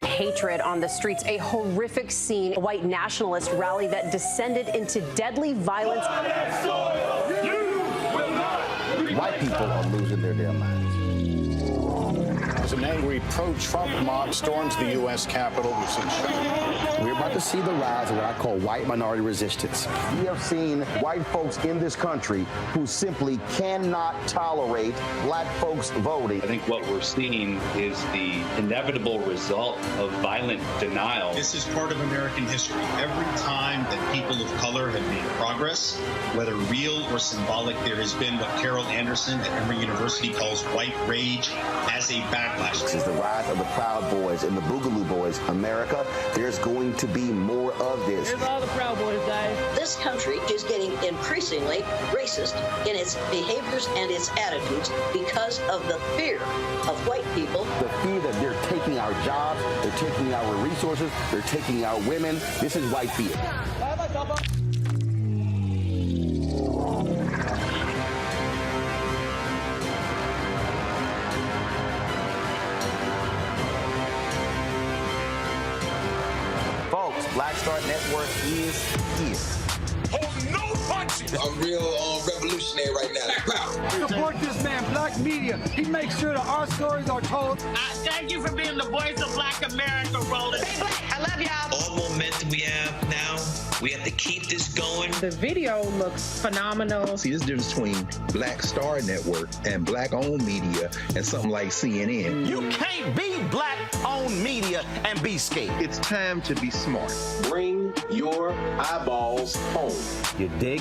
Hatred on the streets, a horrific scene, a white nationalist rally that descended into deadly violence. White people are losing their damn minds. As an angry pro-Trump mob storms the U.S. Capitol, we've seen shooting. We're about to see the rise of what I call white minority resistance. We have seen white folks in this country who simply cannot tolerate black folks voting. I think what we're seeing is the inevitable result of violent denial. This is part of American history. Every time that people of color have made progress, whether real or symbolic, there has been what Carol Anderson at Emory University calls white rage as a backlash. This is the rise of the Proud Boys and the Boogaloo Boys. America, there's going to be more of this. Here's all the Proud Boys, guys. This country is getting increasingly racist in its behaviors and its attitudes because of the fear of white people. The fear that they're taking our jobs, they're taking our resources, they're taking our women. This is white fear. Black Star Network is here. Hold no punches! I'm real revolutionary right now. Support this man, Black Media. He makes sure that our stories are told. Thank you for being the voice of Black America, Roland. Stay black. I love y'all. All momentum we have now, we have to keep this going. The video looks phenomenal. See, this difference between Black Star Network and black-owned media and something like CNN. You can't be black-owned media and be scared. It's time to be smart. Bring your eyeballs home. You dig?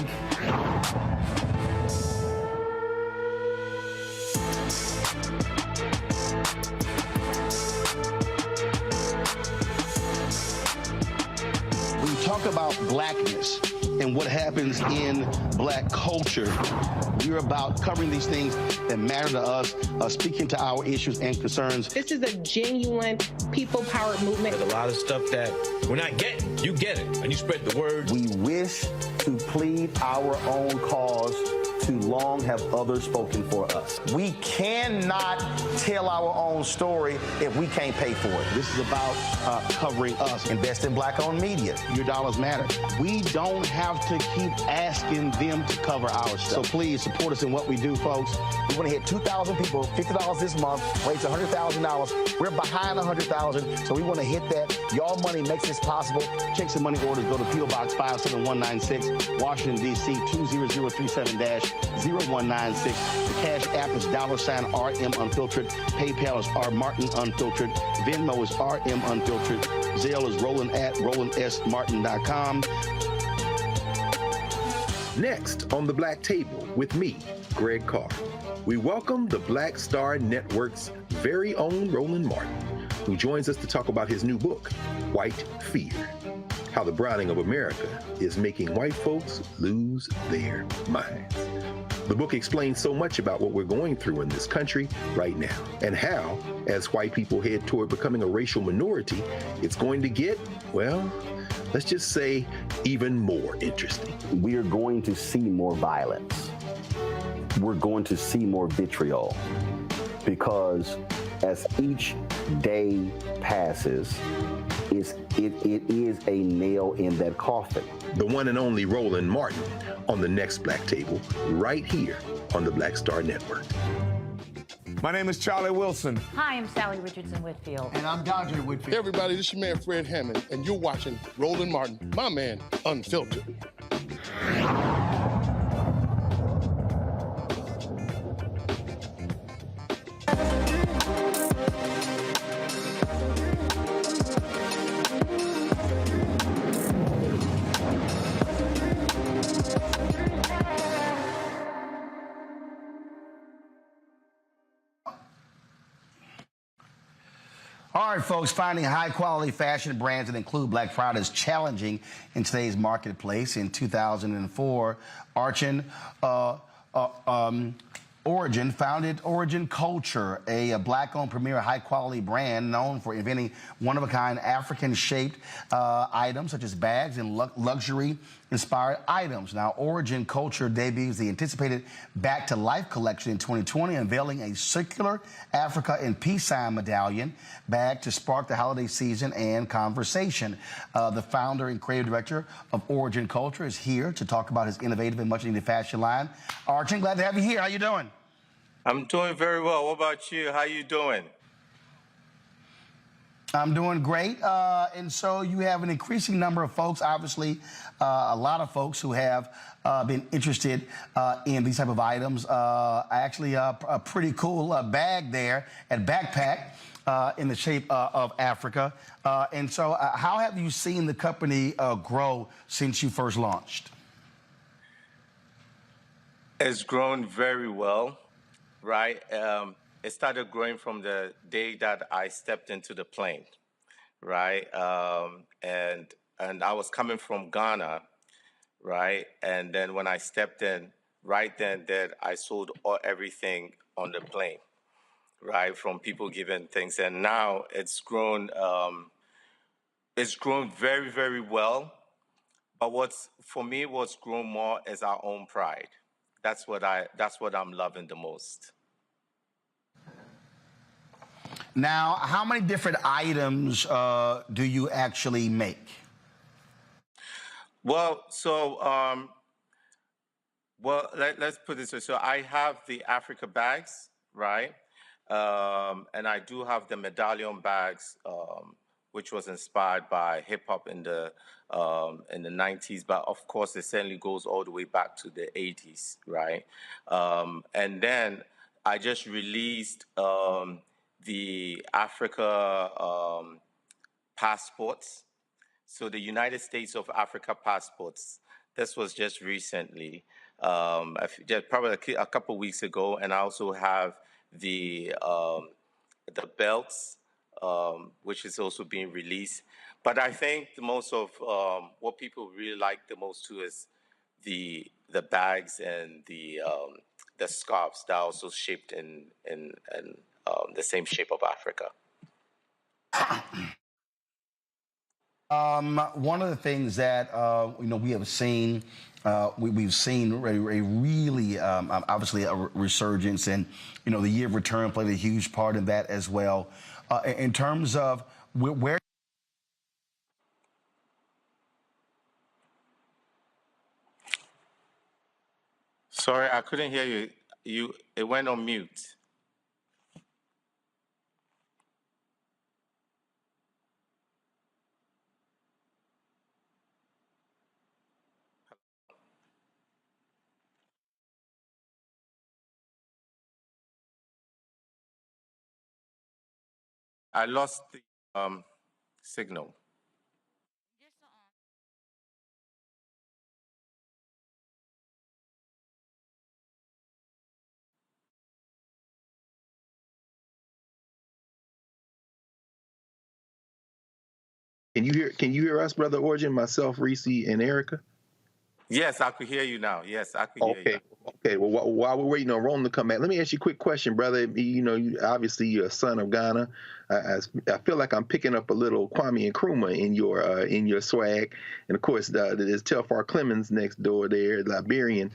When you talk about blackness and what happens in black culture, we're about covering these things that matter to us, speaking to our issues and concerns. This is a genuine people-powered movement. There's a lot of stuff that we're not getting. You get it, and you spread the word. We wish to plead our own cause. Too long have others spoken for us. We cannot tell our own story if we can't pay for it. This is about covering us. Invest in black-owned media. Your dollars matter. We don't have to keep asking them to cover our stuff. So please support us in what we do, folks. We want to hit 2,000 people, $50 this month, raise $100,000. We're behind 100,000, so we want to hit that. Y'all money makes this possible. Checks and money orders go to P.O. Box 57196, Washington, D.C. 20037-0196. The Cash App is $RM Unfiltered. PayPal is R Martin Unfiltered. Venmo is RM Unfiltered. Zelle is Roland at RolandSMartin.com. Next on the Black Table with me, Greg Carr, we welcome the Black Star Network's very own Roland Martin, who joins us to talk about his new book, White Fear: How the Browning of America is Making White Folks Lose Their Minds. The book explains so much about what we're going through in this country right now, and how, as white people head toward becoming a racial minority, it's going to get, well, let's just say, even more interesting. We are going to see more violence. We're going to see more vitriol, because as each day passes, it is a nail in that coffin. The one and only Roland Martin on the next Black Table, right here on the Black Star Network. My name is Charlie Wilson. Hi, I'm Sally Richardson Whitfield. And I'm Dodger Whitfield. Hey everybody, this is your man Fred Hammond, and you're watching Roland Martin, my man, Unfiltered. All right, folks, finding high-quality fashion brands that include Black pride is challenging in today's marketplace. In 2004, Origin founded Origin Culture, a Black-owned premier high-quality brand known for inventing one-of-a-kind African-shaped items such as bags and luxury-inspired items. Now, Origin Culture debuts the anticipated Back to Life collection in 2020, unveiling a circular Africa and peace sign medallion bag to spark the holiday season and conversation. The founder and creative director of Origin Culture is here to talk about his innovative and much-needed fashion line. Archie, glad to have you here. How you doing? I'm doing very well. What about you? How you doing? I'm doing great. And so you have an increasing number of folks, obviously, a lot of folks who have been interested in these type of items. Actually, a pretty cool bag there at Backpack in the shape of Africa. And so how have you seen the company grow since you first launched? It's grown very well. Right. It started growing from the day that I stepped into the plane. Right. And I was coming from Ghana. Right. And then when I stepped in, right then I sold everything on the plane. Right. From people giving things. And now it's grown very, very well. But what's grown more is our own pride. That's what I'm loving the most. Now, how many different items do you actually make? Well, let's put it this way. So I have the Africa bags, right? And I do have the medallion bags, which was inspired by hip hop in the 90s, but of course it certainly goes all the way back to the 80s, right? And then I just released the Africa passports. So the United States of Africa passports. This was just recently, probably a couple weeks ago. And I also have the belts, which is also being released. But I think the most of what people really like the most too is the bags and the scarves that are also shaped in the same shape of Africa. One of the things that we have seen, we've seen a really obviously a resurgence, and the year of return played a huge part in that as well. In terms of where. Sorry, I couldn't hear you. It went on mute. I lost the signal. Can you hear us, Brother Origin, myself, Reese, and Erica? Yes, I could hear you now. Yes, I could hear you. Okay. Well, while we're waiting on Roland to come back, let me ask you a quick question, brother. Obviously you're a son of Ghana. I feel like I'm picking up a little Kwame Nkrumah in your swag, and of course there's Telfar Clemens next door there, Liberian.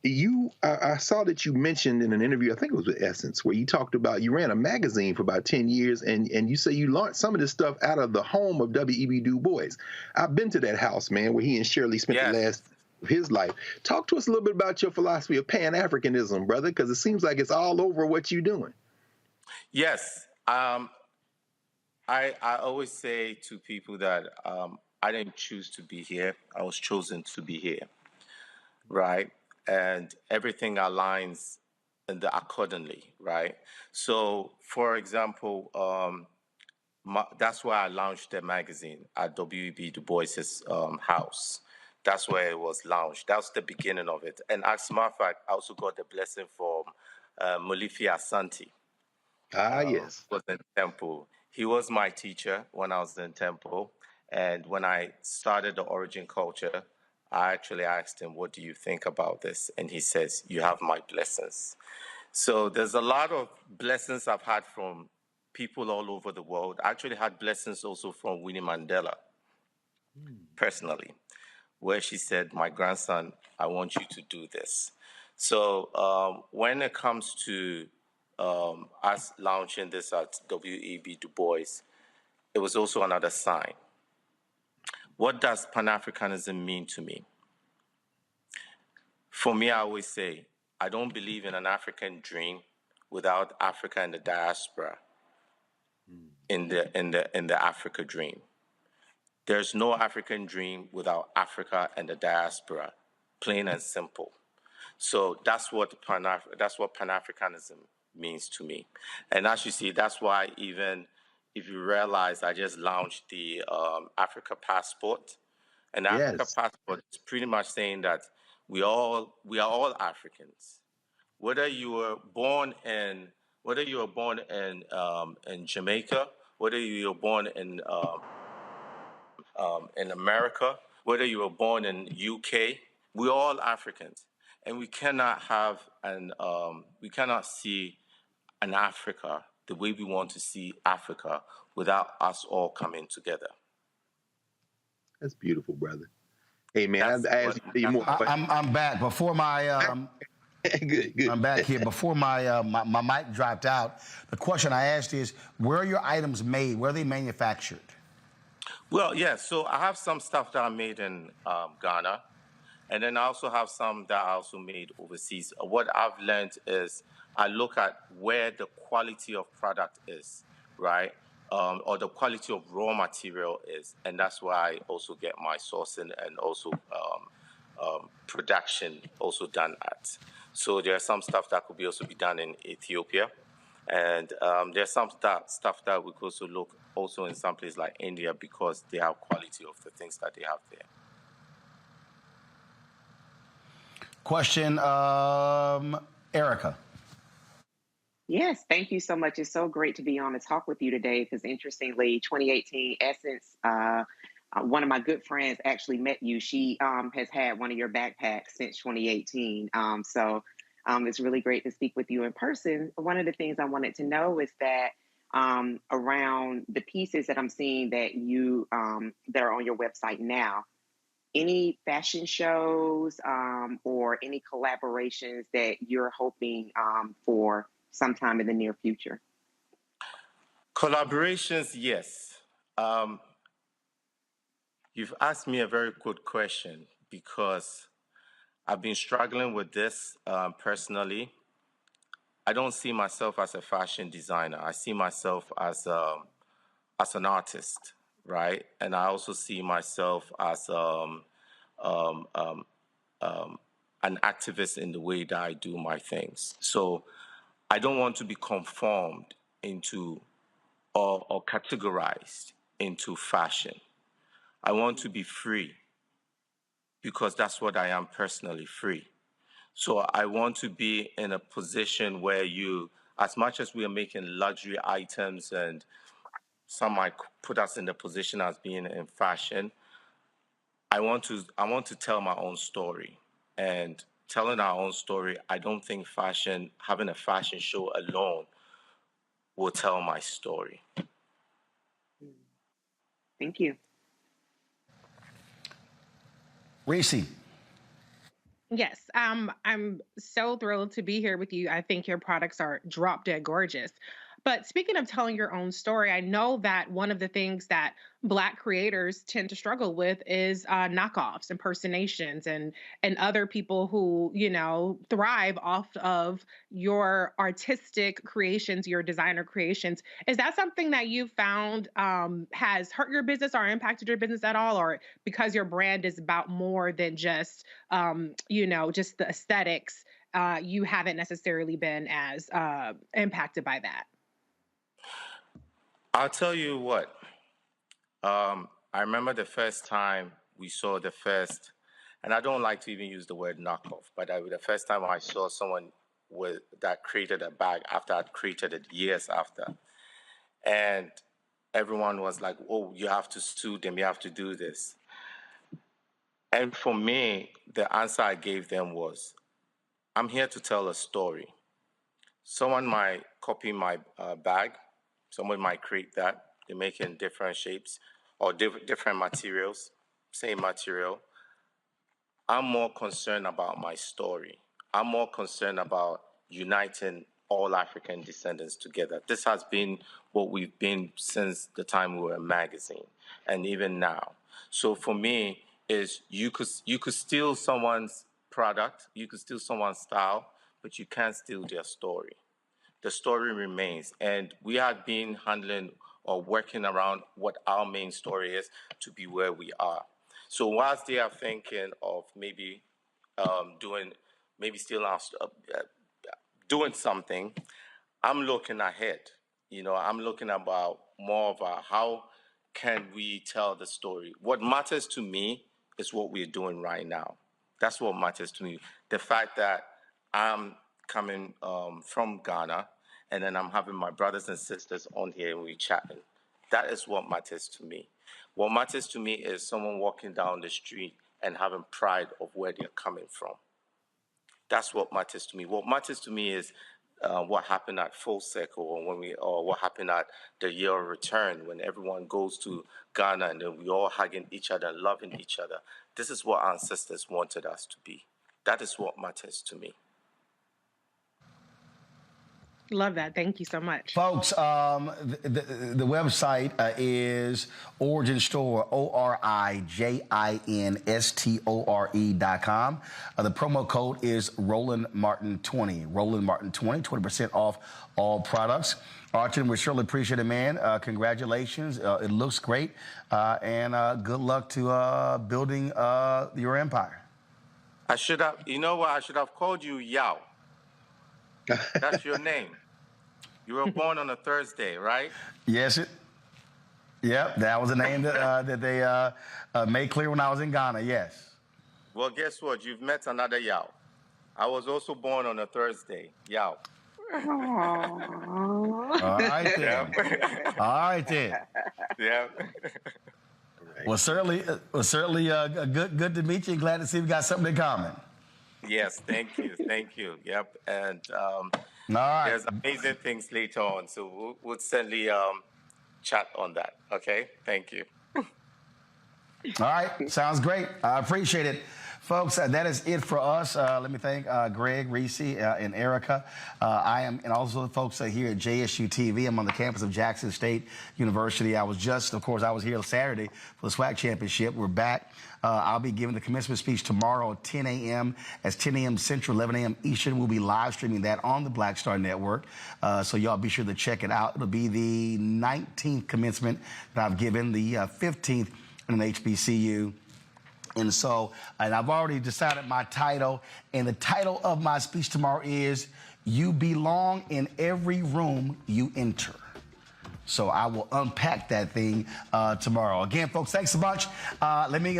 I saw that you mentioned in an interview, I think it was with Essence, where you talked about you ran a magazine for about 10 years, and you say you launched some of this stuff out of the home of W.E.B. Du Bois. I've been to that house, man, where he and Shirley spent the last of his life. Talk to us a little bit about your philosophy of Pan-Africanism, brother, because it seems like it's all over what you're doing. Yes. I always say to people that I didn't choose to be here. I was chosen to be here, right? And everything aligns accordingly, right? So, for example, that's why I launched the magazine at W.E.B. Du Bois's house. That's where it was launched. That was the beginning of it. And as a matter of fact, I also got the blessing from Molifi Asante. Yes. Was in the temple. He was my teacher when I was in Temple. And when I started the Origin Culture, I actually asked him, what do you think about this? And he says, you have my blessings. So there's a lot of blessings I've had from people all over the world. I actually had blessings also from Winnie Mandela, personally, where she said, my grandson, I want you to do this. So when it comes to us launching this at W.E.B. Du Bois, it was also another sign. What does Pan-Africanism mean to me? For me, I always say, I don't believe in an African dream without Africa and the diaspora in the Africa dream. There's no African dream without Africa and the diaspora, plain and simple. So that's what Pan-Africanism means to me. And as you see, that's why even if you realize I just launched the Africa Passport. And Africa Passport is pretty much saying that we are all Africans. Whether you were born in Jamaica, whether you were born in America, whether you were born in UK, we're all Africans, and we cannot see an Africa the way we want to see Africa without us all coming together. That's beautiful, brother. Hey, man, I asked you more. I'm back. Before my good. I'm back here. Before my mic dropped out, the question I asked is, where are your items made? Where are they manufactured? Well, yeah. So I have some stuff that I made in Ghana, and then I also have some that I also made overseas. What I've learned is I look at where the quality of product is, right? Or the quality of raw material is. And that's why I also get my sourcing and also production also done at. So there's some stuff that could also be done in Ethiopia. And there's some stuff that we could also look also in some places like India because they have quality of the things that they have there. Question, Erica. Yes, thank you so much. It's so great to be on and talk with you today because interestingly, 2018 Essence, one of my good friends actually met you. She has had one of your backpacks since 2018. So it's really great to speak with you in person. One of the things I wanted to know is that around the pieces that I'm seeing that you that are on your website now, any fashion shows or any collaborations that you're hoping for sometime in the near future? Collaborations, yes. You've asked me a very good question because I've been struggling with this personally. I don't see myself as a fashion designer. I see myself as an artist, right? And I also see myself as an activist in the way that I do my things. So I don't want to be conformed into or categorized into fashion. I want to be free because that's what I am personally, free. So I want to be in a position where as much as we are making luxury items and some might put us in the position as being in fashion, I want to tell my own story. And telling our own story, I don't think having a fashion show alone will tell my story. Thank you. Reese. Yes, I'm so thrilled to be here with you. I think your products are drop dead gorgeous. But speaking of telling your own story, I know that one of the things that Black creators tend to struggle with is knockoffs, impersonations, and other people who, thrive off of your artistic creations, your designer creations. Is that something that you found has hurt your business or impacted your business at all? Or because your brand is about more than just, just the aesthetics, you haven't necessarily been as impacted by that? I'll tell you what. I remember the first time we saw the first, and I don't like to even use the word knockoff, but the first time I saw someone that created a bag after I'd created it years after. And everyone was like, oh, you have to sue them, you have to do this. And for me, the answer I gave them was, I'm here to tell a story. Someone might copy my bag. Someone might create that. They make it in different shapes or different materials, same material. I'm more concerned about my story. I'm more concerned about uniting all African descendants together. This has been what we've been since the time we were a magazine, and even now. So for me, is you could steal someone's product, you could steal someone's style, but you can't steal their story. The story remains, and we have been handling or working around what our main story is to be where we are. So whilst they are thinking of maybe doing something, I'm looking ahead. I'm looking about more of how can we tell the story. What matters to me is what we're doing right now. That's what matters to me. The fact that I'm coming from Ghana, and then I'm having my brothers and sisters on here and we're chatting. That is what matters to me. What matters to me is someone walking down the street and having pride of where they're coming from. That's what matters to me. What matters to me is what happened at Full Circle, or what happened at the Year of Return, when everyone goes to Ghana and then we all hugging each other and loving each other. This is what our ancestors wanted us to be. That is what matters to me. Love that. Thank you so much. Folks, the website is Origin Store, ORIJINSTORE.com. The promo code is Roland Martin 20. Roland Martin 20, 20% off all products. Archon, we surely appreciate it, man. Congratulations. It looks great. And good luck to building your empire. I should have called you Yao. That's your name. You were born on a Thursday, right? Yes. Yep, that was the name that they made clear when I was in Ghana, yes. Well, guess what? You've met another Yao. I was also born on a Thursday, Yao. All right, then. All right, then. Yeah. Well, certainly good to meet you. Glad to see we got something in common. Yes, thank you. Yep, and all right. There's amazing things later on, so we'll certainly chat on that. Okay, thank you. All right, sounds great. I appreciate it. Folks, that is it for us. Let me thank Greg, Reese, and Erica. And also the folks here at JSU TV. I'm on the campus of Jackson State University. I was here Saturday for the SWAT Championship. We're back. I'll be giving the commencement speech tomorrow at 10 a.m. That's 10 a.m. Central, 11 a.m. Eastern. We'll be live streaming that on the Black Star Network. So y'all be sure to check it out. It'll be the 19th commencement that I've given, the 15th in an HBCU. And I've already decided my title, and the title of my speech tomorrow is, You Belong in Every Room You Enter. So I will unpack that thing tomorrow. Again, folks, thanks so much. Let me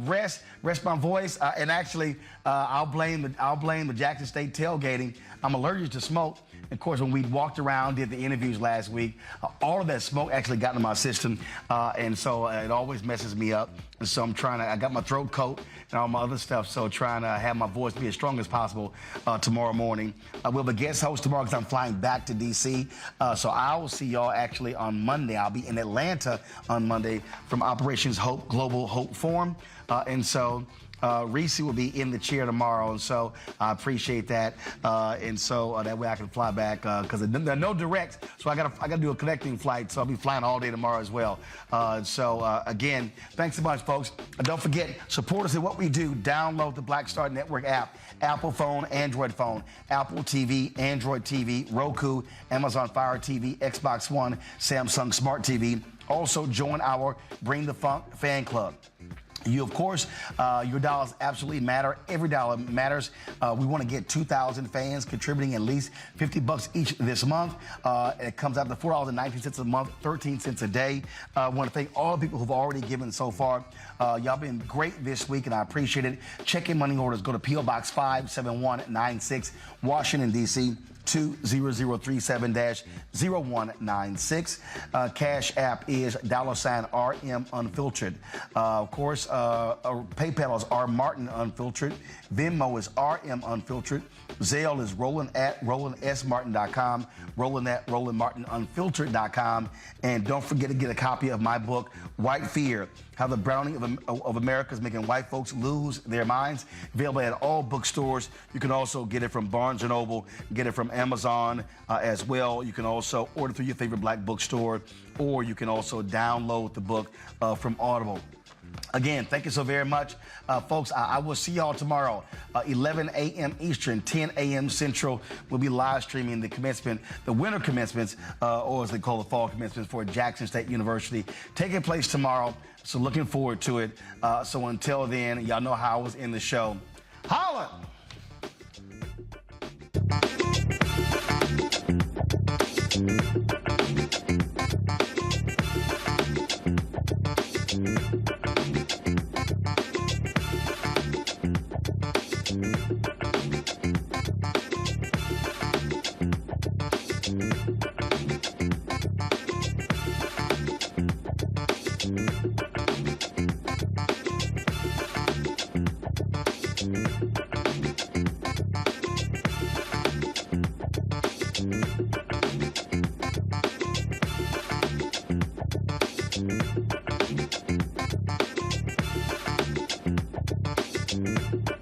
rest my voice, and actually, I'll blame the Jackson State tailgating. I'm allergic to smoke. Of course, when we walked around, did the interviews last week, all of that smoke actually got into my system, and so it always messes me up. And so I got my throat coat and all my other stuff, so trying to have my voice be as strong as possible tomorrow morning. We'll be guest host tomorrow because I'm flying back to D.C., so I will see y'all actually on Monday. I'll be in Atlanta on Monday from Operations Hope Global Hope Forum, and so Reese will be in the chair tomorrow, and so I appreciate that. And so that way I can fly back because there are no directs, so I gotta do a connecting flight. So I'll be flying all day tomorrow as well. Again, thanks so much, folks. Don't forget, support us in what we do. Download the Black Star Network app. Apple phone, Android phone, Apple TV, Android TV, Roku, Amazon Fire TV, Xbox One, Samsung Smart TV. Also join our Bring the Funk fan club. You, of course, your dollars absolutely matter. Every dollar matters. We want to get 2,000 fans contributing at least $50 each this month. It comes out to $4.19 a month, 13 cents a day. I want to thank all the people who've already given so far. Y'all been great this week, and I appreciate it. Check in money orders. Go to P.O. Box 57196, Washington, D.C. 20037-0196. Cash App is $RM Unfiltered. Of course, PayPal is R Martin Unfiltered. Venmo is RM Unfiltered. Zelle is Roland at RolandSMartin.com. Roland at RolandMartinUnfiltered.com. And don't forget to get a copy of my book, White Fear: How the Browning of America is Making White Folks Lose Their Minds. Available at all bookstores. You can also get it from Barnes & Noble, get it from Amazon as well. You can also order through your favorite black bookstore, or you can also download the book from Audible. Again, thank you so very much. Folks, I will see y'all tomorrow, 11 a.m. Eastern, 10 a.m. Central. We'll be live streaming the commencement, the winter commencements, or as they call the fall commencements for Jackson State University, taking place tomorrow. So looking forward to it. So until then, y'all know how I was in the show. Holla! Thank you.